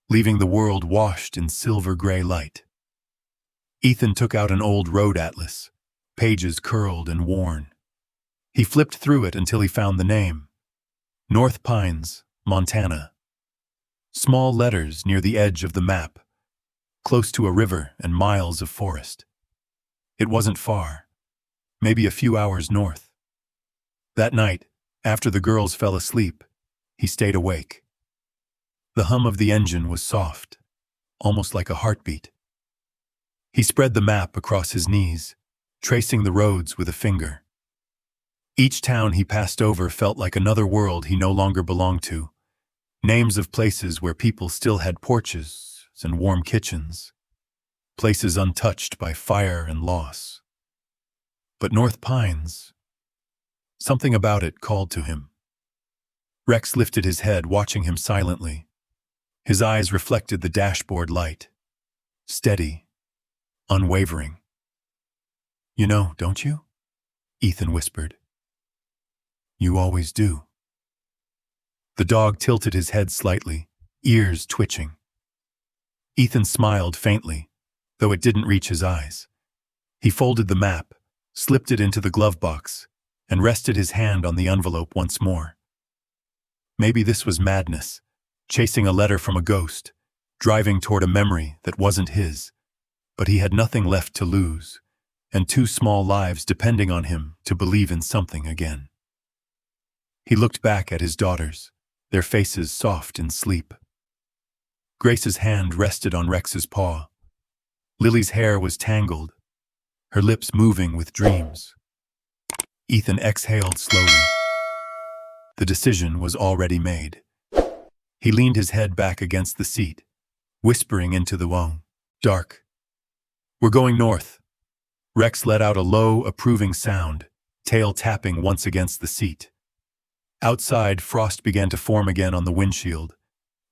leaving the world washed in silver-gray light. Ethan took out an old road atlas, pages curled and worn. He flipped through it until he found the name. North Pines, Montana. Small letters near the edge of the map, close to a river and miles of forest. It wasn't far, maybe a few hours north. That night, after the girls fell asleep, he stayed awake. The hum of the engine was soft, almost like a heartbeat. He spread the map across his knees, tracing the roads with a finger. Each town he passed over felt like another world he no longer belonged to. Names of places where people still had porches and warm kitchens. Places untouched by fire and loss. But North Pines, something about it called to him. Rex lifted his head, watching him silently. His eyes reflected the dashboard light. Steady, unwavering. You know, don't you? Ethan whispered. You always do. The dog tilted his head slightly, ears twitching. Ethan smiled faintly, though it didn't reach his eyes. He folded the map, slipped it into the glove box, and rested his hand on the envelope once more. Maybe this was madness, chasing a letter from a ghost, driving toward a memory that wasn't his. But he had nothing left to lose, and two small lives depending on him to believe in something again. He looked back at his daughters, their faces soft in sleep. Grace's hand rested on Rex's paw. Lily's hair was tangled, her lips moving with dreams. Ethan exhaled slowly. The decision was already made. He leaned his head back against the seat, whispering into the dark. "We're going north." Rex let out a low, approving sound, tail tapping once against the seat. Outside, frost began to form again on the windshield,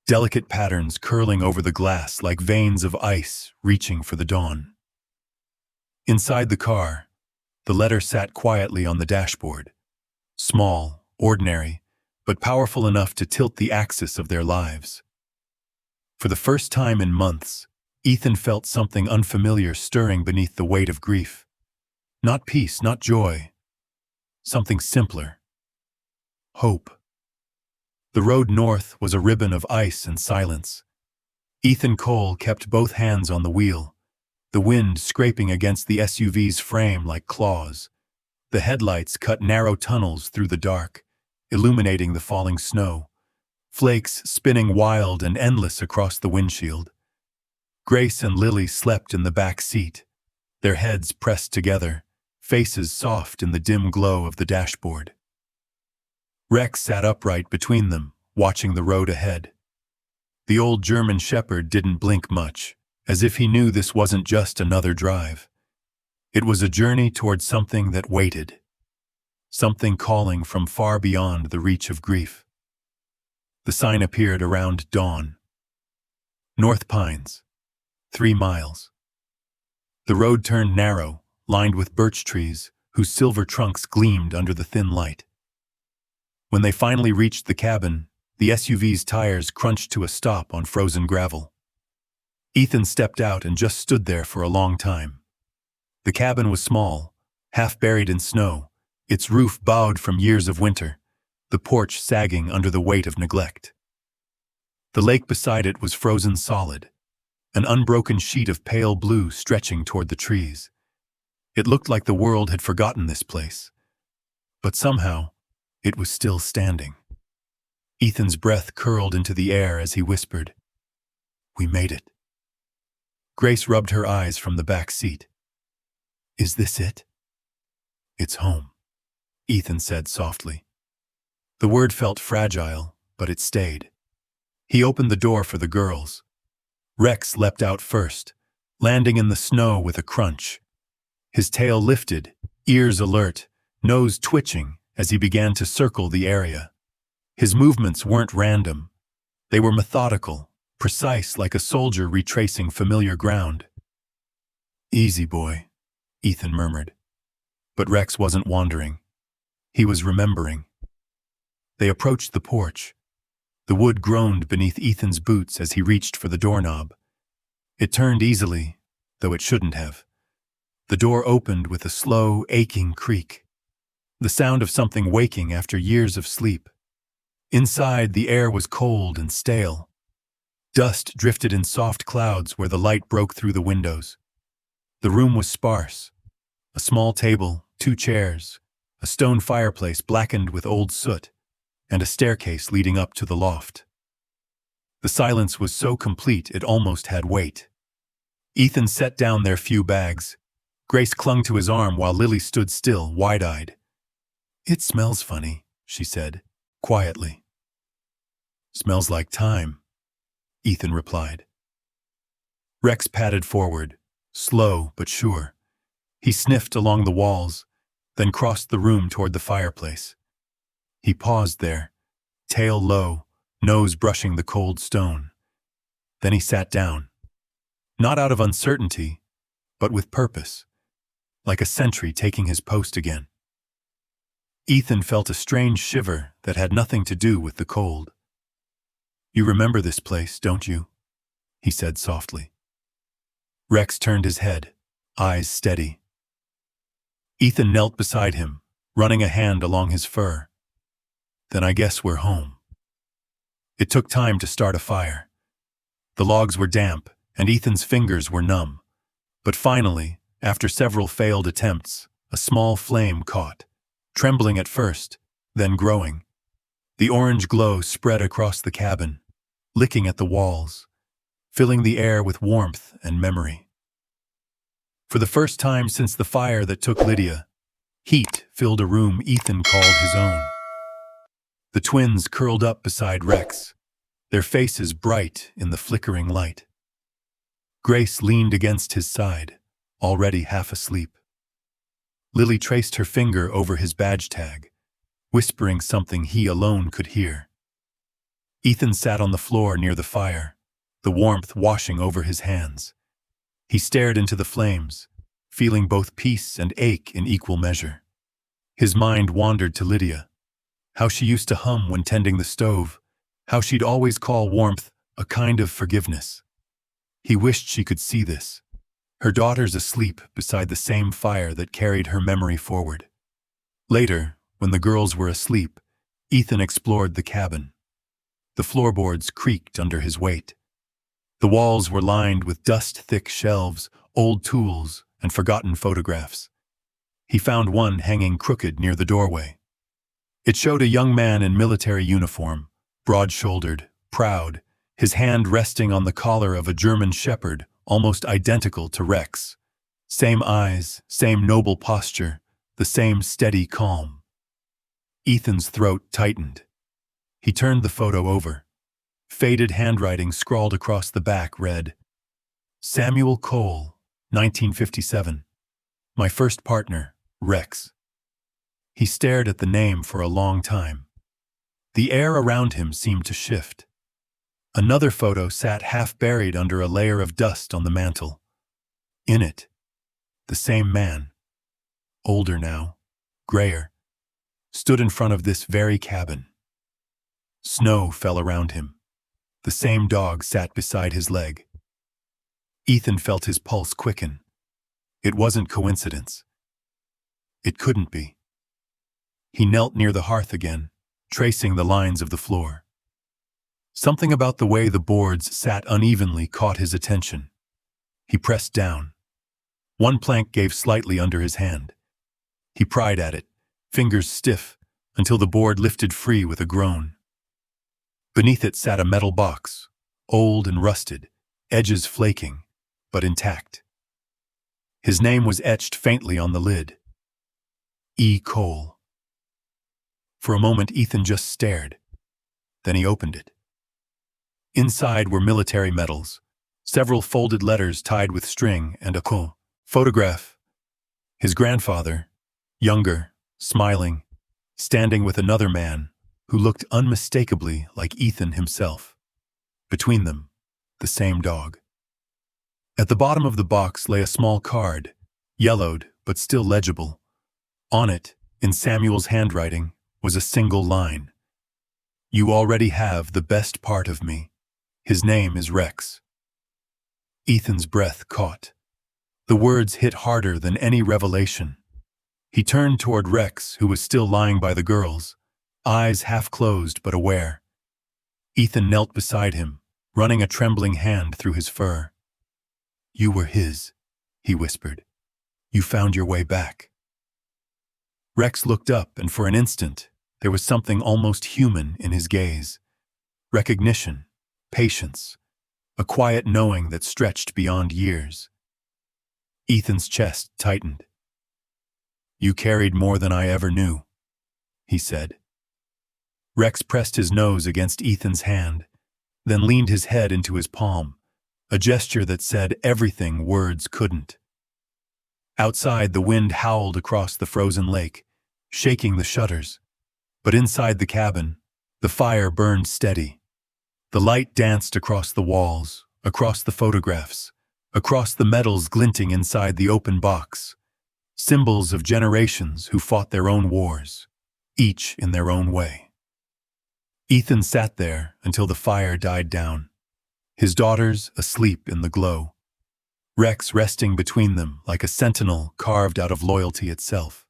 delicate patterns curling over the glass like veins of ice reaching for the dawn. Inside the car, the letter sat quietly on the dashboard, small, ordinary, but powerful enough to tilt the axis of their lives. For the first time in months, Ethan felt something unfamiliar stirring beneath the weight of grief. Not peace, not joy. Something simpler. Hope. The road north was a ribbon of ice and silence. Ethan Cole kept both hands on the wheel, the wind scraping against the SUV's frame like claws. The headlights cut narrow tunnels through the dark, illuminating the falling snow, flakes spinning wild and endless across the windshield. Grace and Lily slept in the back seat, their heads pressed together, faces soft in the dim glow of the dashboard. Rex sat upright between them, watching the road ahead. The old German shepherd didn't blink much, as if he knew this wasn't just another drive. It was a journey toward something that waited, something calling from far beyond the reach of grief. The sign appeared around dawn. North Pines, 3 miles. The road turned narrow, lined with birch trees, whose silver trunks gleamed under the thin light. When they finally reached the cabin, the SUV's tires crunched to a stop on frozen gravel. Ethan stepped out and just stood there for a long time. The cabin was small, half buried in snow, its roof bowed from years of winter, the porch sagging under the weight of neglect. The lake beside it was frozen solid, an unbroken sheet of pale blue stretching toward the trees. It looked like the world had forgotten this place. But somehow, it was still standing. Ethan's breath curled into the air as he whispered, "We made it." Grace rubbed her eyes from the back seat. "Is this it?" "It's home," Ethan said softly. The word felt fragile, but it stayed. He opened the door for the girls. Rex leapt out first, landing in the snow with a crunch. His tail lifted, ears alert, nose twitching as he began to circle the area. His movements weren't random. They were methodical, precise like a soldier retracing familiar ground. "Easy, boy," Ethan murmured. But Rex wasn't wandering. He was remembering. They approached the porch. The wood groaned beneath Ethan's boots as he reached for the doorknob. It turned easily, though it shouldn't have. The door opened with a slow, aching creak, the sound of something waking after years of sleep. Inside, the air was cold and stale. Dust drifted in soft clouds where the light broke through the windows. The room was sparse. A small table, 2 chairs, a stone fireplace blackened with old soot, and a staircase leading up to the loft. The silence was so complete it almost had weight. Ethan set down their few bags. Grace clung to his arm while Lily stood still, wide-eyed. "It smells funny," she said, quietly. "Smells like time," Ethan replied. Rex padded forward, slow but sure. He sniffed along the walls, then crossed the room toward the fireplace. He paused there, tail low, nose brushing the cold stone. Then he sat down. Not out of uncertainty, but with purpose, like a sentry taking his post again. Ethan felt a strange shiver that had nothing to do with the cold. "You remember this place, don't you?" he said softly. Rex turned his head, eyes steady. Ethan knelt beside him, running a hand along his fur. "Then I guess we're home." It took time to start a fire. The logs were damp, and Ethan's fingers were numb. But finally, after several failed attempts, a small flame caught, trembling at first, then growing. The orange glow spread across the cabin, licking at the walls, filling the air with warmth and memory. For the first time since the fire that took Lydia, heat filled a room Ethan called his own. The twins curled up beside Rex, their faces bright in the flickering light. Grace leaned against his side, already half asleep. Lily traced her finger over his badge tag, whispering something he alone could hear. Ethan sat on the floor near the fire, the warmth washing over his hands. He stared into the flames, feeling both peace and ache in equal measure. His mind wandered to Lydia, how she used to hum when tending the stove, how she'd always call warmth a kind of forgiveness. He wished she could see this. Her daughter's asleep beside the same fire that carried her memory forward. Later, when the girls were asleep, Ethan explored the cabin. The floorboards creaked under his weight. The walls were lined with dust-thick shelves, old tools, and forgotten photographs. He found one hanging crooked near the doorway. It showed a young man in military uniform, broad-shouldered, proud, his hand resting on the collar of a German shepherd, almost identical to Rex. Same eyes, same noble posture, the same steady calm. Ethan's throat tightened. He turned the photo over. Faded handwriting scrawled across the back read, "Samuel Cole, 1957. My first partner, Rex." He stared at the name for a long time. The air around him seemed to shift. Another photo sat half-buried under a layer of dust on the mantel. In it, the same man, older now, grayer, stood in front of this very cabin. Snow fell around him. The same dog sat beside his leg. Ethan felt his pulse quicken. It wasn't coincidence. It couldn't be. He knelt near the hearth again, tracing the lines of the floor. Something about the way the boards sat unevenly caught his attention. He pressed down. One plank gave slightly under his hand. He pried at it, fingers stiff, until the board lifted free with a groan. Beneath it sat a metal box, old and rusted, edges flaking, but intact. His name was etched faintly on the lid. E. Cole. For a moment Ethan just stared. Then he opened it. Inside were military medals, several folded letters tied with string, and a photograph. His grandfather, younger, smiling, standing with another man who looked unmistakably like Ethan himself. Between them, the same dog. At the bottom of the box lay a small card, yellowed but still legible. On it, in Samuel's handwriting, was a single line. "You already have the best part of me. His name is Rex." Ethan's breath caught. The words hit harder than any revelation. He turned toward Rex, who was still lying by the girls, eyes half closed but aware. Ethan knelt beside him, running a trembling hand through his fur. "You were his," he whispered. "You found your way back." Rex looked up, and for an instant, there was something almost human in his gaze. Recognition, patience, a quiet knowing that stretched beyond years. Ethan's chest tightened. "You carried more than I ever knew," he said. Rex pressed his nose against Ethan's hand, then leaned his head into his palm, a gesture that said everything words couldn't. Outside, the wind howled across the frozen lake, shaking the shutters. But inside the cabin, the fire burned steady. The light danced across the walls, across the photographs, across the medals glinting inside the open box. Symbols of generations who fought their own wars, each in their own way. Ethan sat there until the fire died down, his daughters asleep in the glow, Rex resting between them like a sentinel carved out of loyalty itself.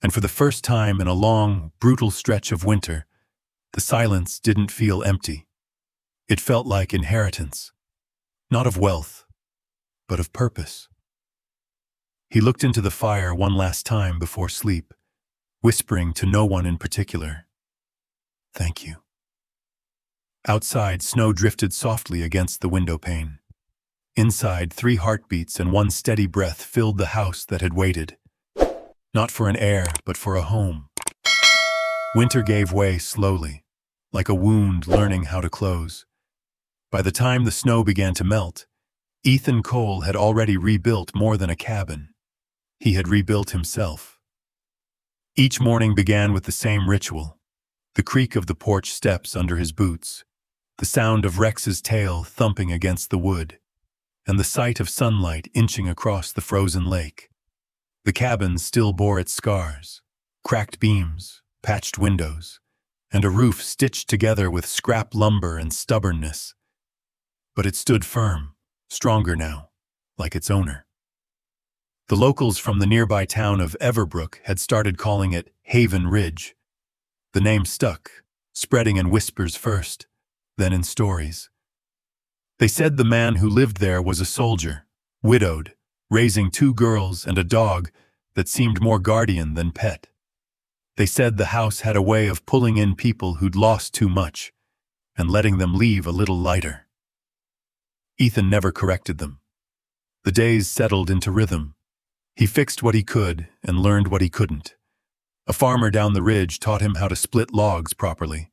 And for the first time in a long, brutal stretch of winter, the silence didn't feel empty. It felt like inheritance, not of wealth, but of purpose. He looked into the fire one last time before sleep, whispering to no one in particular, "Thank you." Outside, snow drifted softly against the window pane. Inside, 3 heartbeats and 1 steady breath filled the house that had waited, not for an heir, but for a home. Winter gave way slowly, like a wound learning how to close. By the time the snow began to melt, Ethan Cole had already rebuilt more than a cabin. He had rebuilt himself. Each morning began with the same ritual: the creak of the porch steps under his boots, the sound of Rex's tail thumping against the wood, and the sight of sunlight inching across the frozen lake. The cabin still bore its scars: cracked beams, patched windows, and a roof stitched together with scrap lumber and stubbornness. But it stood firm, stronger now, like its owner. The locals from the nearby town of Everbrook had started calling it Haven Ridge. The name stuck, spreading in whispers first, then in stories. They said the man who lived there was a soldier, widowed, raising 2 girls and a dog that seemed more guardian than pet. They said the house had a way of pulling in people who'd lost too much and letting them leave a little lighter. Ethan never corrected them. The days settled into rhythm. He fixed what he could and learned what he couldn't. A farmer down the ridge taught him how to split logs properly.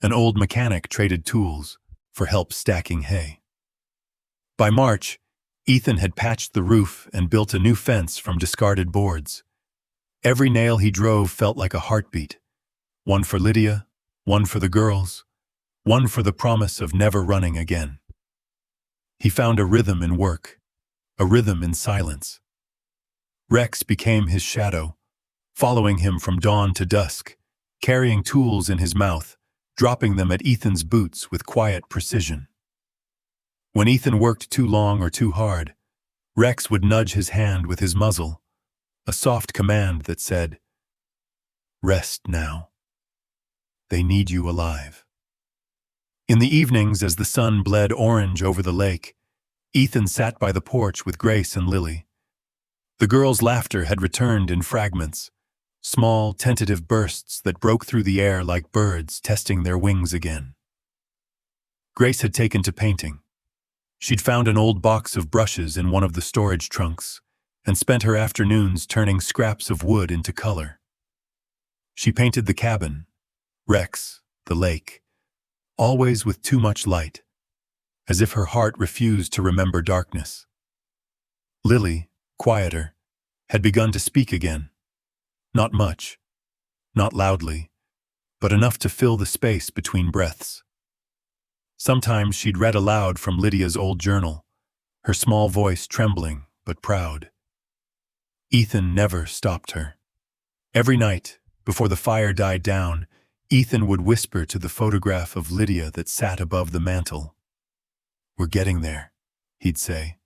An old mechanic traded tools for help stacking hay. By March, Ethan had patched the roof and built a new fence from discarded boards. Every nail he drove felt like a heartbeat. One for Lydia, one for the girls, one for the promise of never running again. He found a rhythm in work, a rhythm in silence. Rex became his shadow, following him from dawn to dusk, carrying tools in his mouth, dropping them at Ethan's boots with quiet precision. When Ethan worked too long or too hard, Rex would nudge his hand with his muzzle, a soft command that said, "Rest now. They need you alive." In the evenings, as the sun bled orange over the lake, Ethan sat by the porch with Grace and Lily. The girls' laughter had returned in fragments, small, tentative bursts that broke through the air like birds testing their wings again. Grace had taken to painting. She'd found an old box of brushes in one of the storage trunks and spent her afternoons turning scraps of wood into color. She painted the cabin, Rex, the lake, always with too much light, as if her heart refused to remember darkness. Lily, quieter, had begun to speak again. Not much, not loudly, but enough to fill the space between breaths. Sometimes she'd read aloud from Lydia's old journal, her small voice trembling but proud. Ethan never stopped her. Every night, before the fire died down, Ethan would whisper to the photograph of Lydia that sat above the mantel. "We're getting there," he'd say,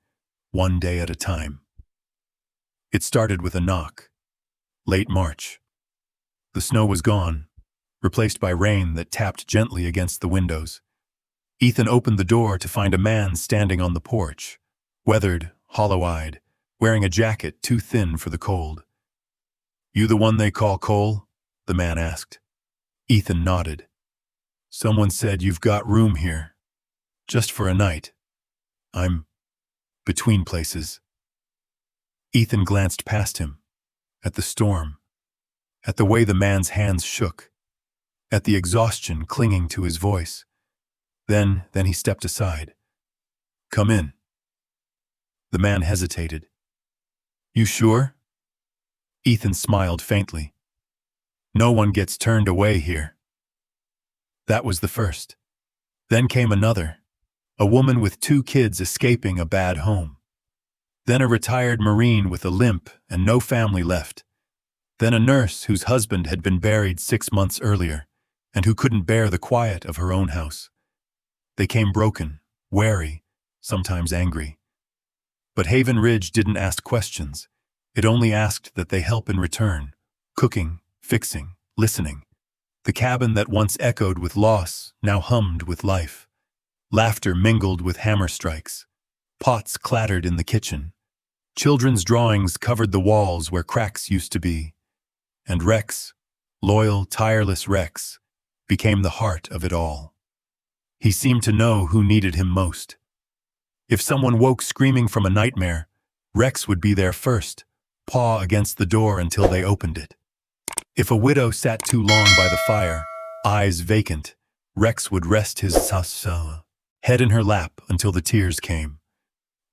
"one day at a time." It started with a knock. Late March. The snow was gone, replaced by rain that tapped gently against the windows. Ethan opened the door to find a man standing on the porch, weathered, hollow-eyed, wearing a jacket too thin for the cold. "You the one they call Cole?" the man asked. Ethan nodded. "Someone said you've got room here. Just for a night. I'm between places." Ethan glanced past him, at the storm, at the way the man's hands shook, at the exhaustion clinging to his voice. Then he stepped aside. "Come in." The man hesitated. "You sure?" Ethan smiled faintly. "No one gets turned away here." That was the first. Then came another, a woman with 2 kids escaping a bad home. Then a retired Marine with a limp and no family left. Then a nurse whose husband had been buried 6 months earlier and who couldn't bear the quiet of her own house. They came broken, wary, sometimes angry. But Haven Ridge didn't ask questions. It only asked that they help in return, cooking, fixing, listening. The cabin that once echoed with loss now hummed with life. Laughter mingled with hammer strikes. Pots clattered in the kitchen. Children's drawings covered the walls where cracks used to be. And Rex, loyal, tireless Rex, became the heart of it all. He seemed to know who needed him most. If someone woke screaming from a nightmare, Rex would be there first, paw against the door until they opened it. If a widow sat too long by the fire, eyes vacant, Rex would rest his head in her lap until the tears came.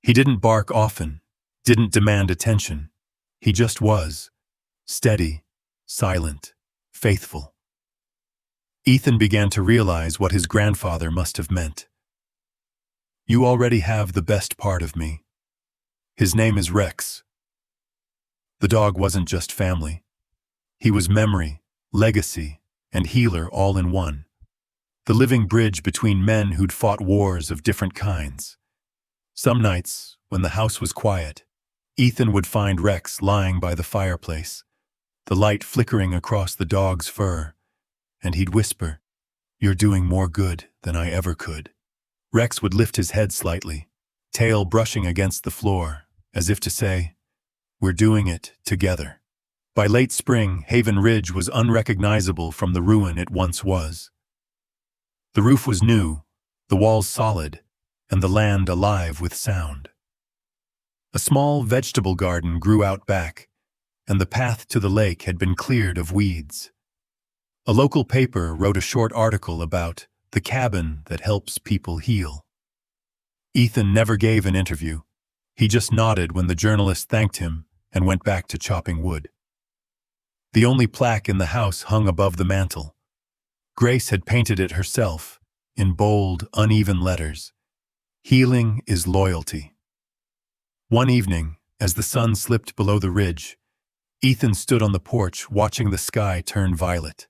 He didn't bark often, didn't demand attention. He just was, steady, silent, faithful. Ethan began to realize what his grandfather must have meant. You already have the best part of me. His name is Rex. The dog wasn't just family. He was memory, legacy, and healer all in one. The living bridge between men who'd fought wars of different kinds. Some nights, when the house was quiet, Ethan would find Rex lying by the fireplace, the light flickering across the dog's fur, and he'd whisper, "You're doing more good than I ever could." Rex would lift his head slightly, tail brushing against the floor, as if to say, "We're doing it together." By late spring, Haven Ridge was unrecognizable from the ruin it once was. The roof was new, the walls solid, and the land alive with sound. A small vegetable garden grew out back, and the path to the lake had been cleared of weeds. A local paper wrote a short article about the cabin that helps people heal. Ethan never gave an interview. He just nodded when the journalist thanked him and went back to chopping wood. The only plaque in the house hung above the mantel. Grace had painted it herself, in bold, uneven letters. Healing is loyalty. One evening, as the sun slipped below the ridge, Ethan stood on the porch watching the sky turn violet.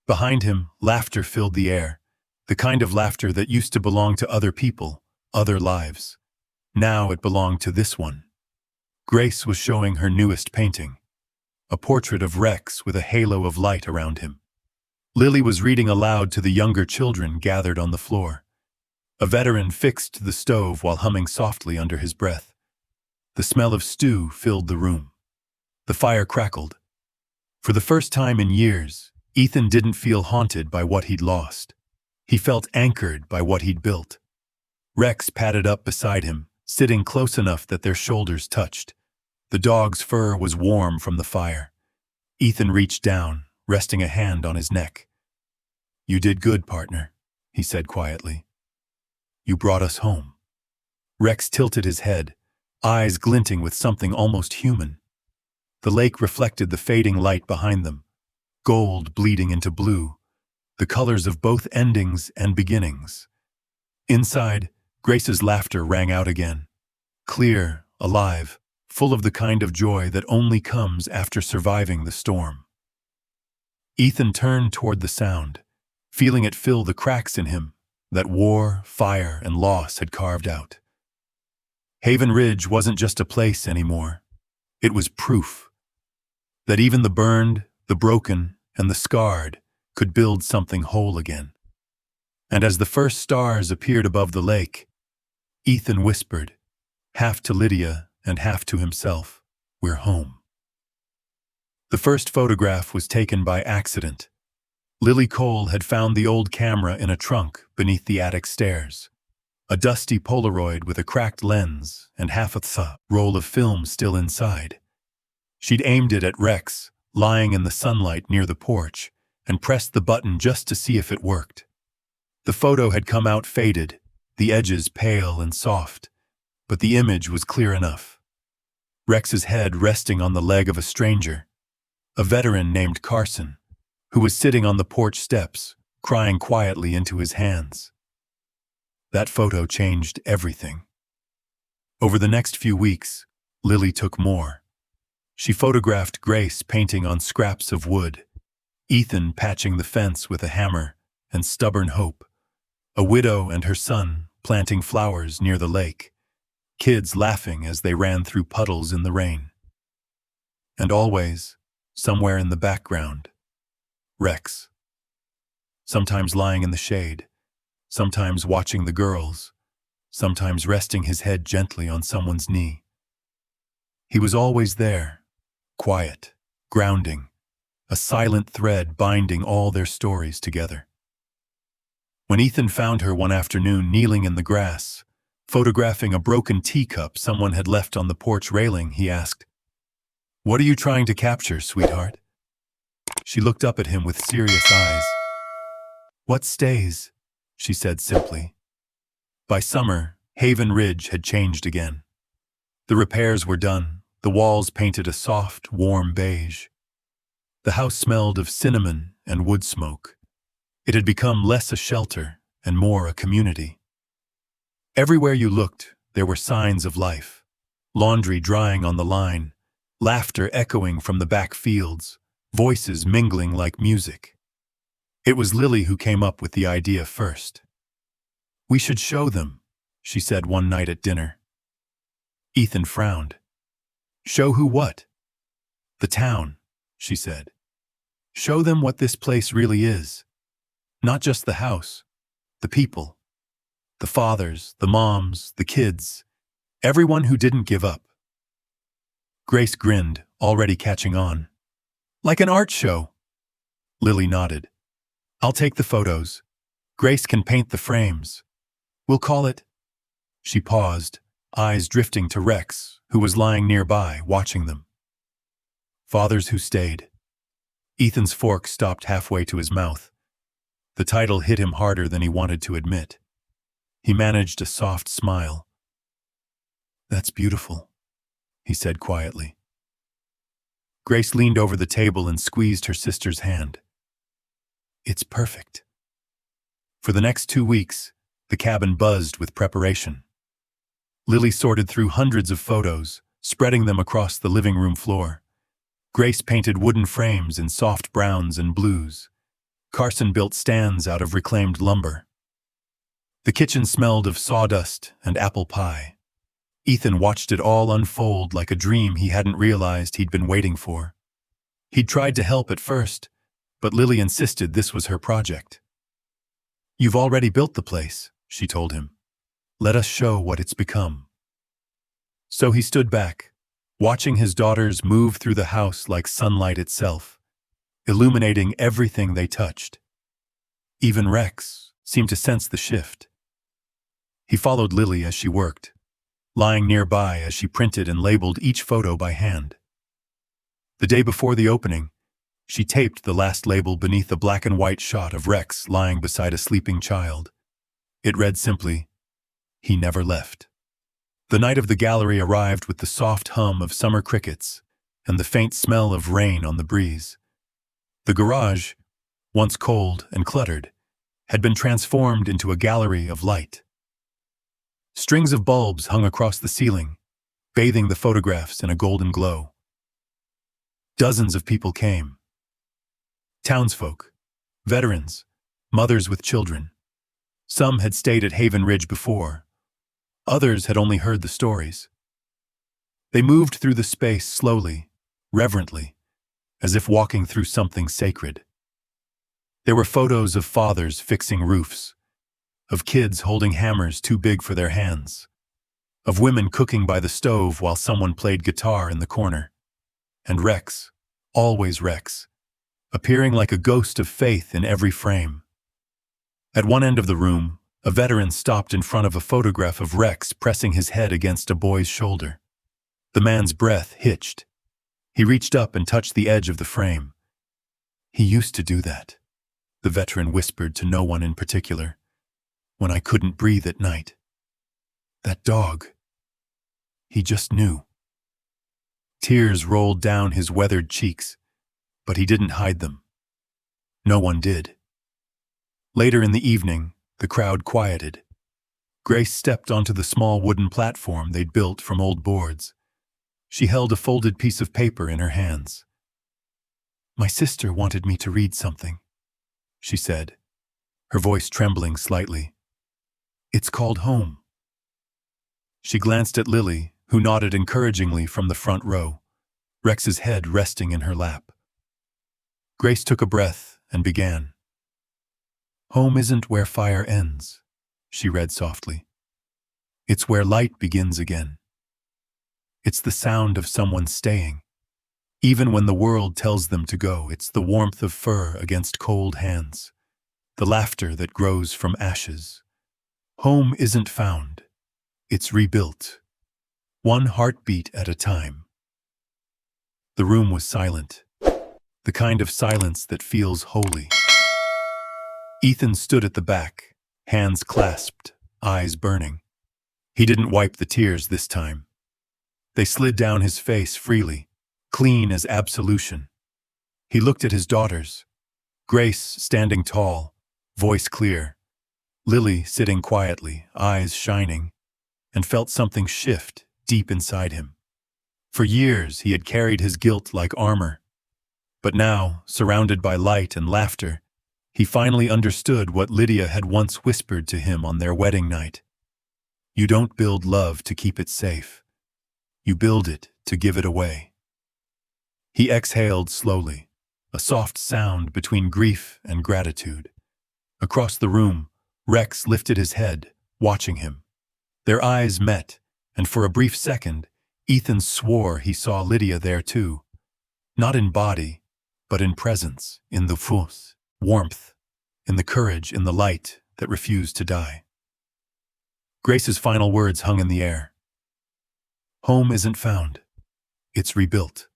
Behind him, laughter filled the air, the kind of laughter that used to belong to other people, other lives. Now it belonged to this one. Grace was showing her newest painting, a portrait of Rex with a halo of light around him. Lily was reading aloud to the younger children gathered on the floor. A veteran fixed the stove while humming softly under his breath. The smell of stew filled the room. The fire crackled. For the first time in years, Ethan didn't feel haunted by what he'd lost. He felt anchored by what he'd built. Rex padded up beside him, sitting close enough that their shoulders touched. The dog's fur was warm from the fire. Ethan reached down, resting a hand on his neck. "You did good, partner," he said quietly. "You brought us home." Rex tilted his head, eyes glinting with something almost human. The lake reflected the fading light behind them, gold bleeding into blue, the colors of both endings and beginnings. Inside, Grace's laughter rang out again, clear, alive, full of the kind of joy that only comes after surviving the storm. Ethan turned toward the sound, feeling it fill the cracks in him that war, fire, and loss had carved out. Haven Ridge wasn't just a place anymore. It was proof that even the burned, the broken, and the scarred could build something whole again. And as the first stars appeared above the lake, Ethan whispered, half to Lydia and half to himself, "We're home." The first photograph was taken by accident. Lily Cole had found the old camera in a trunk beneath the attic stairs. A dusty Polaroid with a cracked lens and half a roll of film still inside. She'd aimed it at Rex, lying in the sunlight near the porch, and pressed the button just to see if it worked. The photo had come out faded, the edges pale and soft, but the image was clear enough. Rex's head resting on the leg of a stranger, a veteran named Carson, who was sitting on the porch steps, crying quietly into his hands. That photo changed everything. Over the next few weeks, Lily took more. She photographed Grace painting on scraps of wood, Ethan patching the fence with a hammer and stubborn hope, a widow and her son planting flowers near the lake, kids laughing as they ran through puddles in the rain. And always, somewhere in the background, Rex. Sometimes lying in the shade, sometimes watching the girls, sometimes resting his head gently on someone's knee. He was always there, quiet, grounding, a silent thread binding all their stories together. When Ethan found her one afternoon kneeling in the grass, photographing a broken teacup someone had left on the porch railing, he asked, "What are you trying to capture, sweetheart?" She looked up at him with serious eyes. "What stays?" she said simply. By summer, Haven Ridge had changed again. The repairs were done, the walls painted a soft, warm beige. The house smelled of cinnamon and wood smoke. It had become less a shelter and more a community. Everywhere you looked, there were signs of life. Laundry drying on the line, laughter echoing from the back fields, voices mingling like music. It was Lily who came up with the idea first. "We should show them," she said one night at dinner. Ethan frowned. "Show who what?" "The town," she said. "Show them what this place really is. Not just the house, the people. The fathers, the moms, the kids, everyone who didn't give up." Grace grinned, already catching on. "Like an art show." Lily nodded. "I'll take the photos. Grace can paint the frames. We'll call it—" She paused, eyes drifting to Rex, who was lying nearby, watching them. "Fathers Who Stayed." Ethan's fork stopped halfway to his mouth. The title hit him harder than he wanted to admit. He managed a soft smile. "That's beautiful," he said quietly. Grace leaned over the table and squeezed her sister's hand. "It's perfect." For the next 2 weeks, the cabin buzzed with preparation. Lily sorted through hundreds of photos, spreading them across the living room floor. Grace painted wooden frames in soft browns and blues. Carson built stands out of reclaimed lumber. The kitchen smelled of sawdust and apple pie. Ethan watched it all unfold like a dream he hadn't realized he'd been waiting for. He'd tried to help at first, but Lily insisted this was her project. "You've already built the place," she told him. "Let us show what it's become." So he stood back, watching his daughters move through the house like sunlight itself, illuminating everything they touched. Even Rex seemed to sense the shift. He followed Lily as she worked, lying nearby as she printed and labeled each photo by hand. The day before the opening, she taped the last label beneath a black and white shot of Rex lying beside a sleeping child. It read simply, "He never left." The night of the gallery arrived with the soft hum of summer crickets and the faint smell of rain on the breeze. The garage, once cold and cluttered, had been transformed into a gallery of light. Strings of bulbs hung across the ceiling, bathing the photographs in a golden glow. Dozens of people came. Townsfolk, veterans, mothers with children. Some had stayed at Haven Ridge before. Others had only heard the stories. They moved through the space slowly, reverently, as if walking through something sacred. There were photos of fathers fixing roofs, of kids holding hammers too big for their hands, of women cooking by the stove while someone played guitar in the corner, and Rex, always Rex, appearing like a ghost of faith in every frame. At one end of the room, a veteran stopped in front of a photograph of Rex pressing his head against a boy's shoulder. The man's breath hitched. He reached up and touched the edge of the frame. "He used to do that," the veteran whispered to no one in particular, "when I couldn't breathe at night. That dog. He just knew." Tears rolled down his weathered cheeks, but he didn't hide them. No one did. Later in the evening, the crowd quieted. Grace stepped onto the small wooden platform they'd built from old boards. She held a folded piece of paper in her hands. "My sister wanted me to read something," she said, her voice trembling slightly. "It's called home." She glanced at Lily, who nodded encouragingly from the front row, Rex's head resting in her lap. Grace took a breath and began. "Home isn't where fire ends," she read softly. "It's where light begins again. It's the sound of someone staying. Even when the world tells them to go, it's the warmth of fur against cold hands, the laughter that grows from ashes. Home isn't found, it's rebuilt, one heartbeat at a time. The room was silent, the kind of silence that feels holy. Ethan stood at the back, hands clasped, eyes burning. He didn't wipe the tears this time. They slid down his face freely, clean as absolution. He looked at his daughters, Grace standing tall, voice clear, Lily sitting quietly, eyes shining, and felt something shift deep inside him. For years he had carried his guilt like armor, but now, surrounded by light and laughter, he finally understood what Lydia had once whispered to him on their wedding night. You don't build love to keep it safe. You build it to give it away. He exhaled slowly, a soft sound between grief and gratitude. Across the room, Rex lifted his head, watching him. Their eyes met, and for a brief second, Ethan swore he saw Lydia there too. Not in body, but in presence, in the force, warmth, in the courage, in the light that refused to die. Grace's final words hung in the air. Home isn't found, it's rebuilt.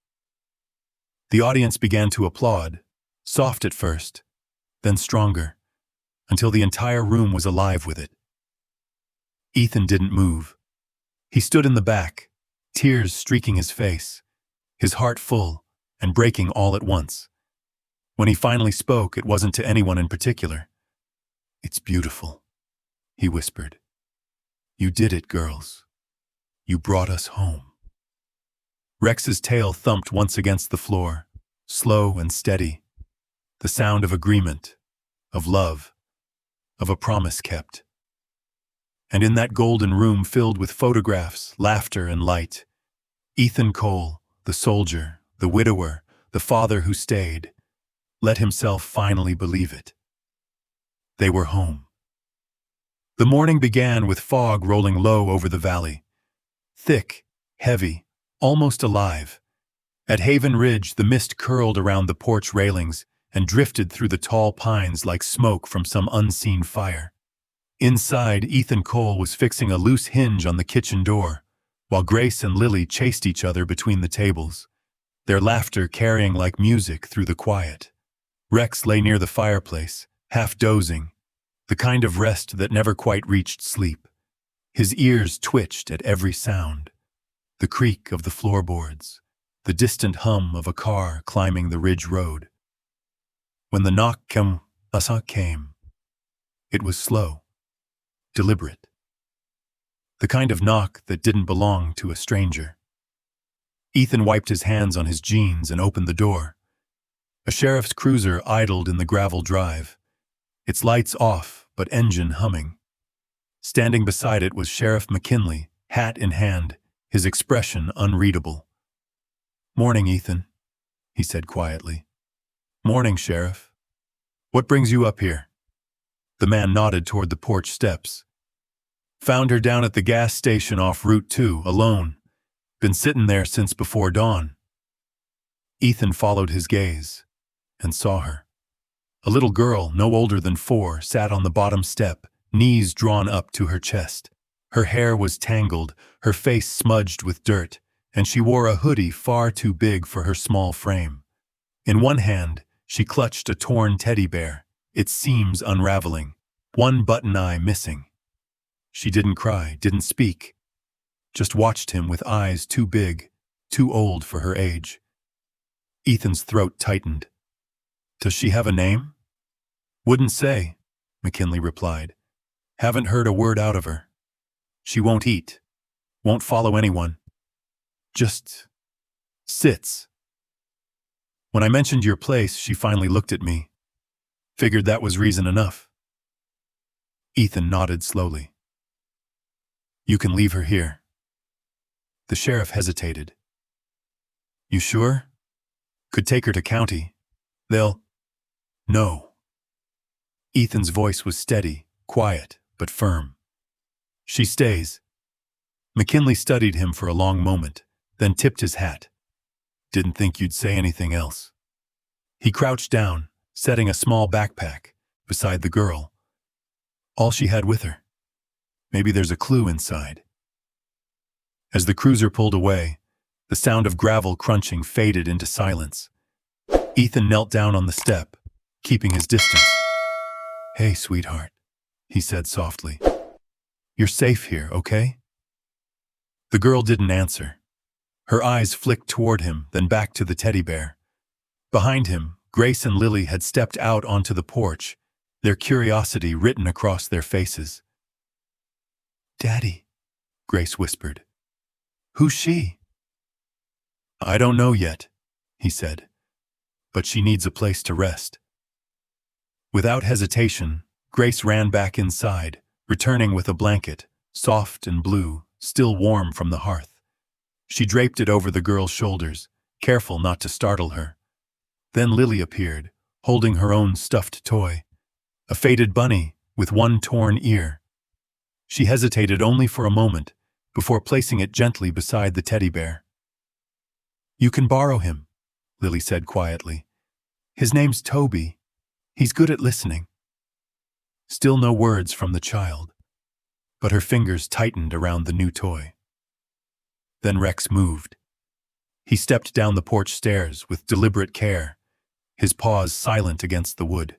The audience began to applaud, soft at first, then stronger, until the entire room was alive with it. Ethan didn't move. He stood in the back, tears streaking his face, his heart full and breaking all at once. When he finally spoke, it wasn't to anyone in particular. It's beautiful, he whispered. You did it, girls. You brought us home. Rex's tail thumped once against the floor, slow and steady, the sound of agreement, of love, of a promise kept. And in that golden room filled with photographs, laughter, and light, Ethan Cole, the soldier, the widower, the father who stayed, let himself finally believe it. They were home. The morning began with fog rolling low over the valley. Thick, heavy, almost alive. At Haven Ridge, the mist curled around the porch railings and drifted through the tall pines like smoke from some unseen fire. Inside, Ethan Cole was fixing a loose hinge on the kitchen door, while Grace and Lily chased each other between the tables, their laughter carrying like music through the quiet. Rex lay near the fireplace, half dozing, the kind of rest that never quite reached sleep. His ears twitched at every sound, the creak of the floorboards, the distant hum of a car climbing the ridge road. When the knock came, it was slow, deliberate. The kind of knock that didn't belong to a stranger. Ethan wiped his hands on his jeans and opened the door. A sheriff's cruiser idled in the gravel drive, its lights off but engine humming. Standing beside it was Sheriff McKinley, hat in hand, his expression unreadable. "Morning, Ethan," he said quietly. "Morning, Sheriff. What brings you up here?" The man nodded toward the porch steps. "Found her down at the gas station off Route 2, alone. Been sitting there since before dawn." Ethan followed his gaze and saw her. A little girl, no older than 4, sat on the bottom step, knees drawn up to her chest. Her hair was tangled, her face smudged with dirt, and she wore a hoodie far too big for her small frame. In one hand, she clutched a torn teddy bear, its seams unraveling, one button eye missing. She didn't cry, didn't speak, just watched him with eyes too big, too old for her age. Ethan's throat tightened. "Does she have a name?" "Wouldn't say," McKinley replied. "Haven't heard a word out of her. She won't eat, won't follow anyone. Just sits. When I mentioned your place, she finally looked at me. Figured that was reason enough." Ethan nodded slowly. "You can leave her here." The sheriff hesitated. "You sure? Could take her to county. They'll—" "No." Ethan's voice was steady, quiet, but firm. "She stays." McKinley studied him for a long moment, then tipped his hat. "Didn't think you'd say anything else." He crouched down, setting a small backpack, beside the girl. All she had with her. Maybe there's a clue inside. As the cruiser pulled away, the sound of gravel crunching faded into silence. Ethan knelt down on the step, keeping his distance. "Hey, sweetheart," he said softly. "You're safe here, okay?" The girl didn't answer. Her eyes flicked toward him, then back to the teddy bear. Behind him, Grace and Lily had stepped out onto the porch, their curiosity written across their faces. "Daddy," Grace whispered. "Who's she?" "I don't know yet," he said. "But she needs a place to rest." Without hesitation, Grace ran back inside, returning with a blanket, soft and blue, still warm from the hearth. She draped it over the girl's shoulders, careful not to startle her. Then Lily appeared, holding her own stuffed toy, a faded bunny with one torn ear. She hesitated only for a moment before placing it gently beside the teddy bear. "You can borrow him," Lily said quietly. "His name's Toby. He's good at listening." Still no words from the child, but her fingers tightened around the new toy. Then Rex moved. He stepped down the porch stairs with deliberate care, his paws silent against the wood.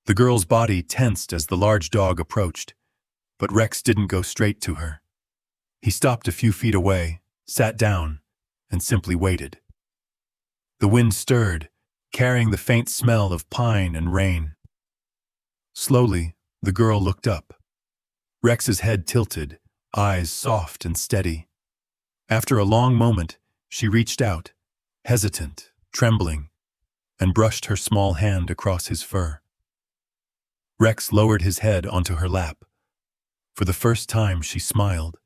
The girl's body tensed as the large dog approached, but Rex didn't go straight to her. He stopped a few feet away, sat down, and simply waited. The wind stirred, carrying the faint smell of pine and rain. Slowly, the girl looked up. Rex's head tilted, eyes soft and steady. After a long moment, she reached out, hesitant, trembling, and brushed her small hand across his fur. Rex lowered his head onto her lap. For the first time, she smiled.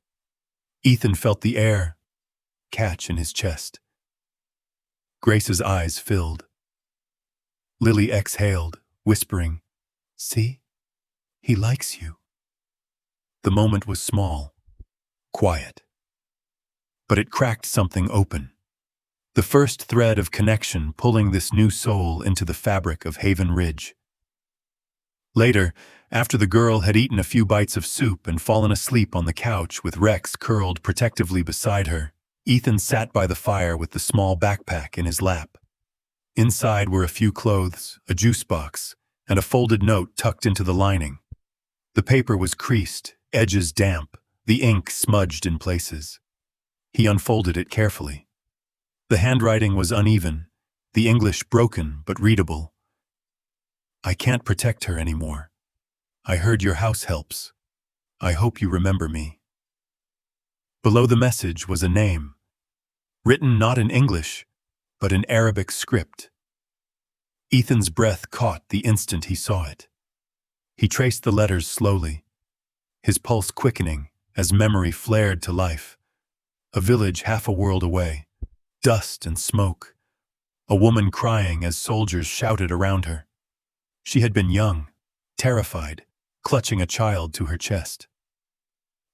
Ethan felt the air catch in his chest. Grace's eyes filled. Lily exhaled, whispering, "See? He likes you." The moment was small, quiet. But it cracked something open. The first thread of connection pulling this new soul into the fabric of Haven Ridge. Later, after the girl had eaten a few bites of soup and fallen asleep on the couch with Rex curled protectively beside her, Ethan sat by the fire with the small backpack in his lap. Inside were a few clothes, a juice box, and a folded note tucked into the lining. The paper was creased, edges damp, the ink smudged in places. He unfolded it carefully. The handwriting was uneven, the English broken but readable. "I can't protect her anymore. I heard your house helps. I hope you remember me." Below the message was a name, written not in English, but in Arabic script. Ethan's breath caught the instant he saw it. He traced the letters slowly, his pulse quickening as memory flared to life. A village half a world away, dust and smoke, a woman crying as soldiers shouted around her. She had been young, terrified, clutching a child to her chest.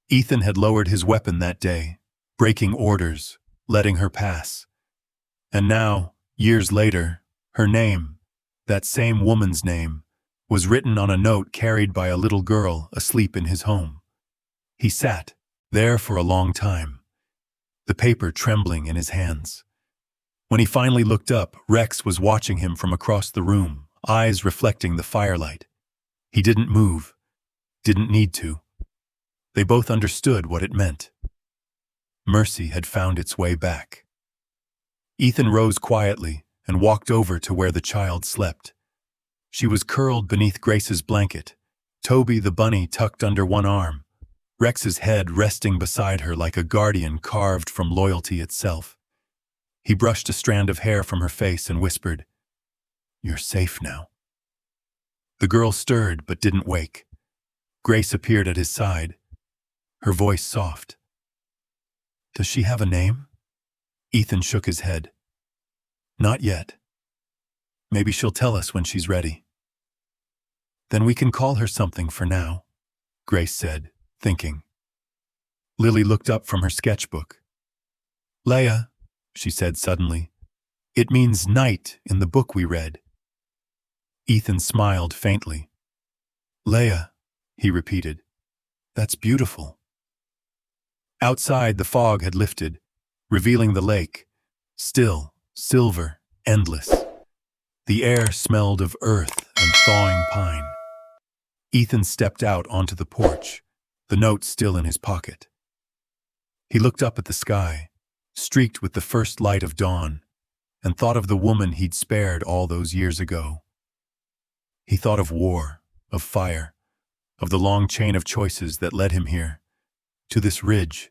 Ethan had lowered his weapon that day, breaking orders, letting her pass. And now, years later, her name, that same woman's name, was written on a note carried by a little girl asleep in his home. He sat there for a long time, the paper trembling in his hands. When he finally looked up, Rex was watching him from across the room, eyes reflecting the firelight. He didn't move, didn't need to. They both understood what it meant. Mercy had found its way back. Ethan rose quietly and walked over to where the child slept. She was curled beneath Grace's blanket, Toby the bunny tucked under one arm, Rex's head resting beside her like a guardian carved from loyalty itself. He brushed a strand of hair from her face and whispered, "You're safe now." The girl stirred but didn't wake. Grace appeared at his side, her voice soft. "Does she have a name?" Ethan shook his head. "Not yet. Maybe she'll tell us when she's ready." "Then we can call her something for now," Grace said, thinking. Lily looked up from her sketchbook. "Leia," she said suddenly, "it means night in the book we read." Ethan smiled faintly. "Leia," he repeated. "That's beautiful." Outside, the fog had lifted, revealing the lake, still, silver, endless. The air smelled of earth and thawing pine. Ethan stepped out onto the porch, the note still in his pocket. He looked up at the sky, streaked with the first light of dawn, and thought of the woman he'd spared all those years ago. He thought of war, of fire, of the long chain of choices that led him here, to this ridge,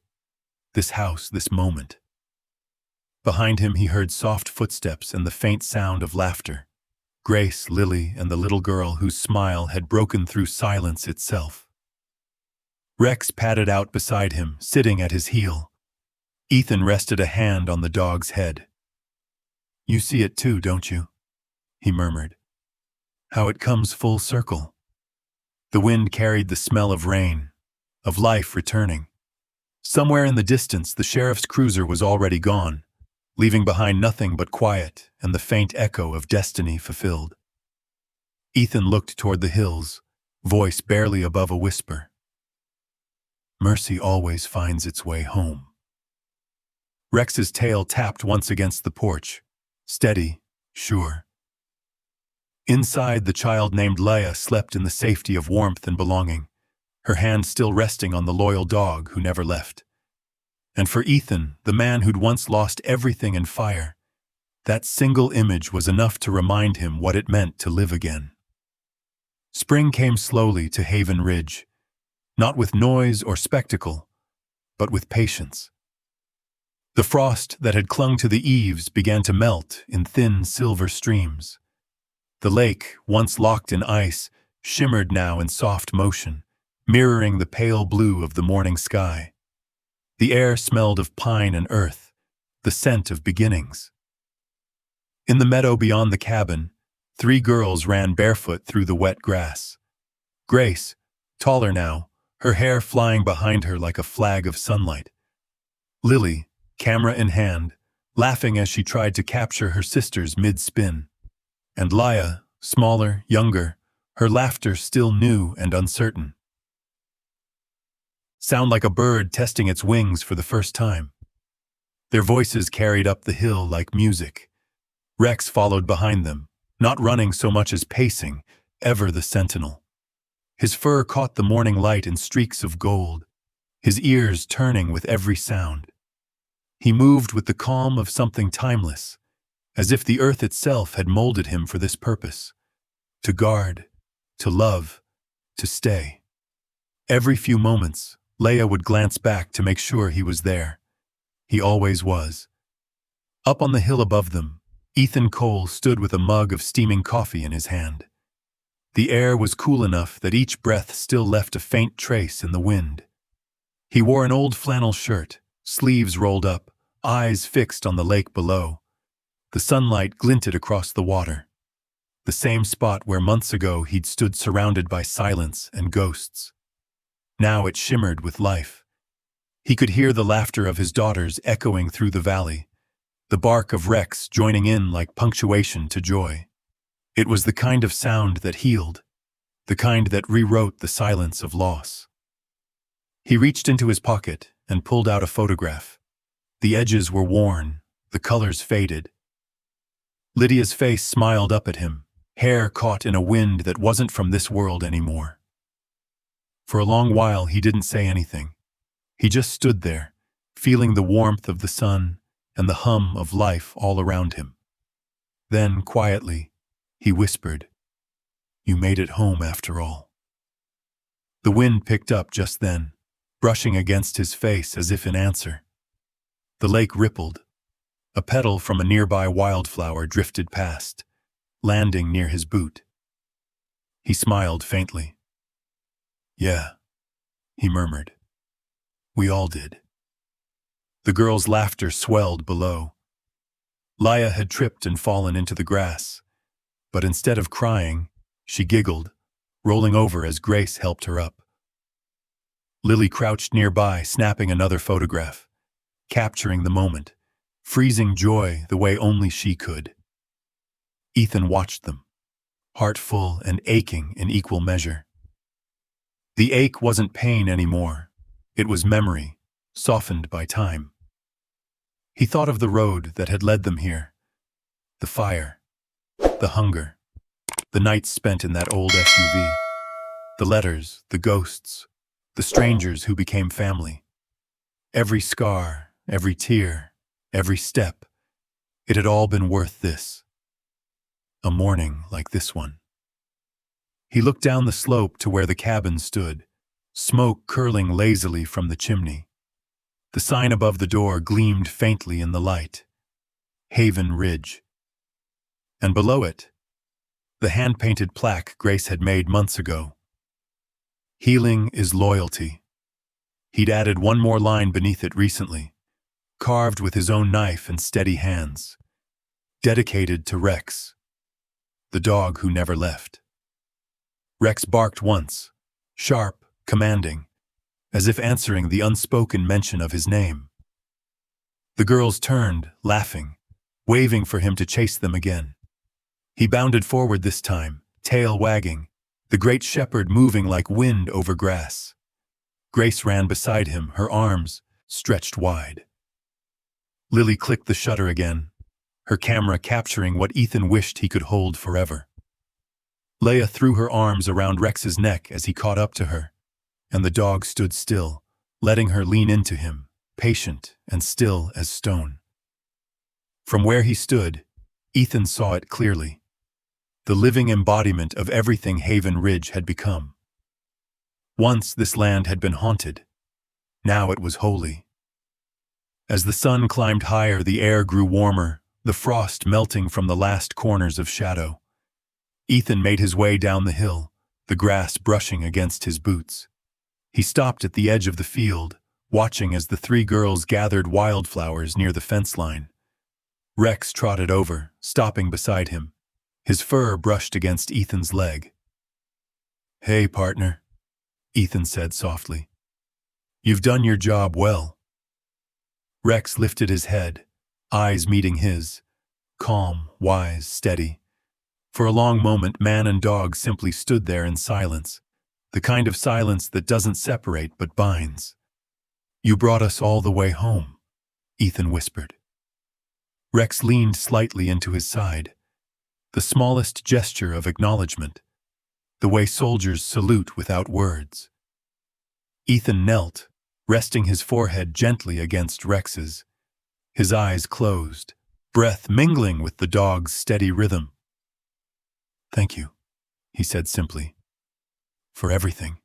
this house, this moment. Behind him he heard soft footsteps and the faint sound of laughter. Grace, Lily, and the little girl whose smile had broken through silence itself. Rex padded out beside him, sitting at his heel. Ethan rested a hand on the dog's head. "You see it too, don't you?" he murmured. "How it comes full circle." The wind carried the smell of rain, of life returning. Somewhere in the distance, the sheriff's cruiser was already gone, leaving behind nothing but quiet and the faint echo of destiny fulfilled. Ethan looked toward the hills, voice barely above a whisper. "Mercy always finds its way home." Rex's tail tapped once against the porch, steady, sure. Inside, the child named Leia slept in the safety of warmth and belonging, her hand still resting on the loyal dog who never left. And for Ethan, the man who'd once lost everything in fire, that single image was enough to remind him what it meant to live again. Spring came slowly to Haven Ridge, not with noise or spectacle, but with patience. The frost that had clung to the eaves began to melt in thin silver streams. The lake, once locked in ice, shimmered now in soft motion, mirroring the pale blue of the morning sky. The air smelled of pine and earth, the scent of beginnings. In the meadow beyond the cabin, 3 girls ran barefoot through the wet grass. Grace, taller now, her hair flying behind her like a flag of sunlight. Lily, camera in hand, laughing as she tried to capture her sisters mid-spin. And Leia, smaller, younger, her laughter still new and uncertain. Sound like a bird testing its wings for the first time. Their voices carried up the hill like music. Rex followed behind them, not running so much as pacing, ever the sentinel. His fur caught the morning light in streaks of gold, his ears turning with every sound. He moved with the calm of something timeless, as if the earth itself had molded him for this purpose, to guard, to love, to stay. Every few moments, Leia would glance back to make sure he was there. He always was. Up on the hill above them, Ethan Cole stood with a mug of steaming coffee in his hand. The air was cool enough that each breath still left a faint trace in the wind. He wore an old flannel shirt, sleeves rolled up, eyes fixed on the lake below. The sunlight glinted across the water, the same spot where months ago he'd stood surrounded by silence and ghosts. Now it shimmered with life. He could hear the laughter of his daughters echoing through the valley, the bark of Rex joining in like punctuation to joy. It was the kind of sound that healed, the kind that rewrote the silence of loss. He reached into his pocket and pulled out a photograph. The edges were worn, the colors faded. Lydia's face smiled up at him, hair caught in a wind that wasn't from this world anymore. For a long while he didn't say anything. He just stood there, feeling the warmth of the sun and the hum of life all around him. Then, quietly, he whispered, "You made it home after all." The wind picked up just then, brushing against his face as if in answer. The lake rippled. A petal from a nearby wildflower drifted past, landing near his boot. He smiled faintly. "Yeah," he murmured. "We all did." The girl's laughter swelled below. Leia had tripped and fallen into the grass, but instead of crying, she giggled, rolling over as Grace helped her up. Lily crouched nearby, snapping another photograph, capturing the moment, freezing joy the way only she could. Ethan watched them, heart full and aching in equal measure. The ache wasn't pain anymore. It was memory, softened by time. He thought of the road that had led them here, the fire, the hunger, the nights spent in that old SUV, the letters, the ghosts, the strangers who became family. Every scar, every tear, every step, it had all been worth this. A morning like this one. He looked down the slope to where the cabin stood, smoke curling lazily from the chimney. The sign above the door gleamed faintly in the light. Haven Ridge. And below it, the hand-painted plaque Grace had made months ago. Healing is loyalty. He'd added one more line beneath it recently, carved with his own knife and steady hands. Dedicated to Rex, the dog who never left. Rex barked once, sharp, commanding, as if answering the unspoken mention of his name. The girls turned, laughing, waving for him to chase them again. He bounded forward this time, tail wagging, the great shepherd moving like wind over grass. Grace ran beside him, her arms stretched wide. Lily clicked the shutter again, her camera capturing what Ethan wished he could hold forever. Leia threw her arms around Rex's neck as he caught up to her, and the dog stood still, letting her lean into him, patient and still as stone. From where he stood, Ethan saw it clearly. The living embodiment of everything Haven Ridge had become. Once this land had been haunted. Now it was holy. As the sun climbed higher, the air grew warmer, the frost melting from the last corners of shadow. Ethan made his way down the hill, the grass brushing against his boots. He stopped at the edge of the field, watching as the three girls gathered wildflowers near the fence line. Rex trotted over, stopping beside him. His fur brushed against Ethan's leg. "Hey, partner," Ethan said softly. "You've done your job well." Rex lifted his head, eyes meeting his, calm, wise, steady. For a long moment, man and dog simply stood there in silence, the kind of silence that doesn't separate but binds. "You brought us all the way home," Ethan whispered. Rex leaned slightly into his side, the smallest gesture of acknowledgement, the way soldiers salute without words. Ethan knelt, resting his forehead gently against Rex's, his eyes closed, breath mingling with the dog's steady rhythm. "Thank you," he said simply, "for everything."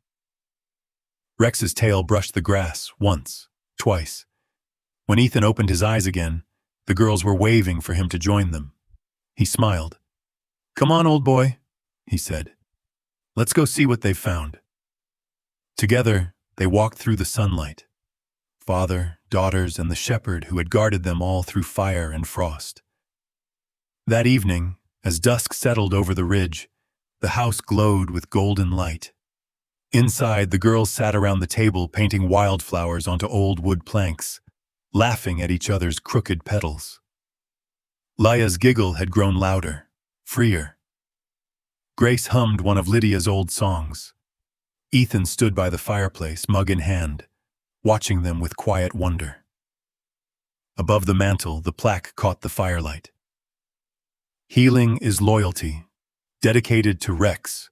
Rex's tail brushed the grass once, twice. When Ethan opened his eyes again, the girls were waving for him to join them. He smiled. "Come on, old boy," he said. "Let's go see what they've found." Together, they walked through the sunlight. Father, daughters, and the shepherd who had guarded them all through fire and frost. That evening, as dusk settled over the ridge, the house glowed with golden light. Inside, the girls sat around the table painting wildflowers onto old wood planks, laughing at each other's crooked petals. Leia's giggle had grown louder, freer. Grace hummed one of Lydia's old songs. Ethan stood by the fireplace, mug in hand, watching them with quiet wonder. Above the mantel, the plaque caught the firelight. "Healing is loyalty, dedicated to Rex,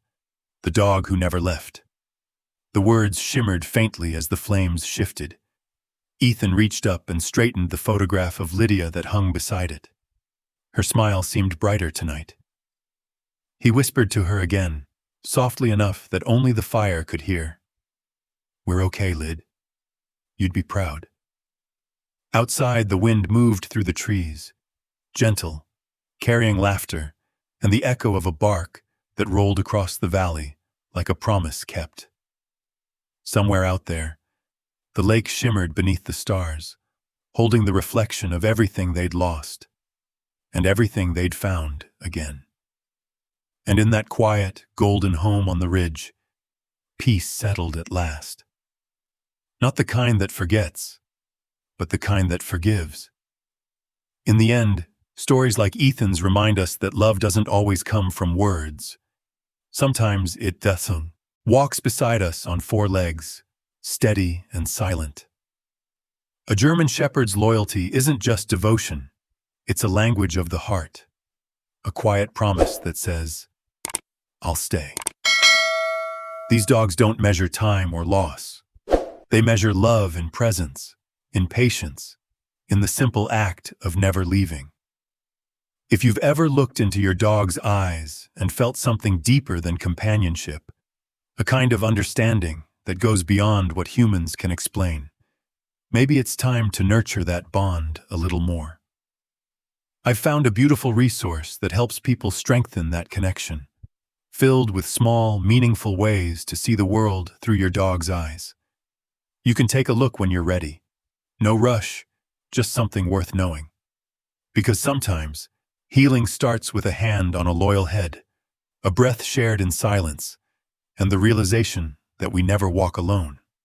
the dog who never left." The words shimmered faintly as the flames shifted. Ethan reached up and straightened the photograph of Lydia that hung beside it. Her smile seemed brighter tonight. He whispered to her again, softly enough that only the fire could hear. "We're okay, Lyd. You'd be proud." Outside, the wind moved through the trees, gentle, carrying laughter and the echo of a bark that rolled across the valley like a promise kept. Somewhere out there, the lake shimmered beneath the stars, holding the reflection of everything they'd lost and everything they'd found again. And in that quiet, golden home on the ridge, peace settled at last. Not the kind that forgets, but the kind that forgives. In the end, stories like Ethan's remind us that love doesn't always come from words. Sometimes it doesn't. Walks beside us on four legs, steady and silent. A German Shepherd's loyalty isn't just devotion, it's a language of the heart. A quiet promise that says, I'll stay. These dogs don't measure time or loss. They measure love in presence, in patience, in the simple act of never leaving. If you've ever looked into your dog's eyes and felt something deeper than companionship, a kind of understanding that goes beyond what humans can explain, maybe it's time to nurture that bond a little more. I've found a beautiful resource that helps people strengthen that connection, filled with small, meaningful ways to see the world through your dog's eyes. You can take a look when you're ready. No rush, just something worth knowing. Because sometimes, healing starts with a hand on a loyal head, a breath shared in silence, and the realization that we never walk alone.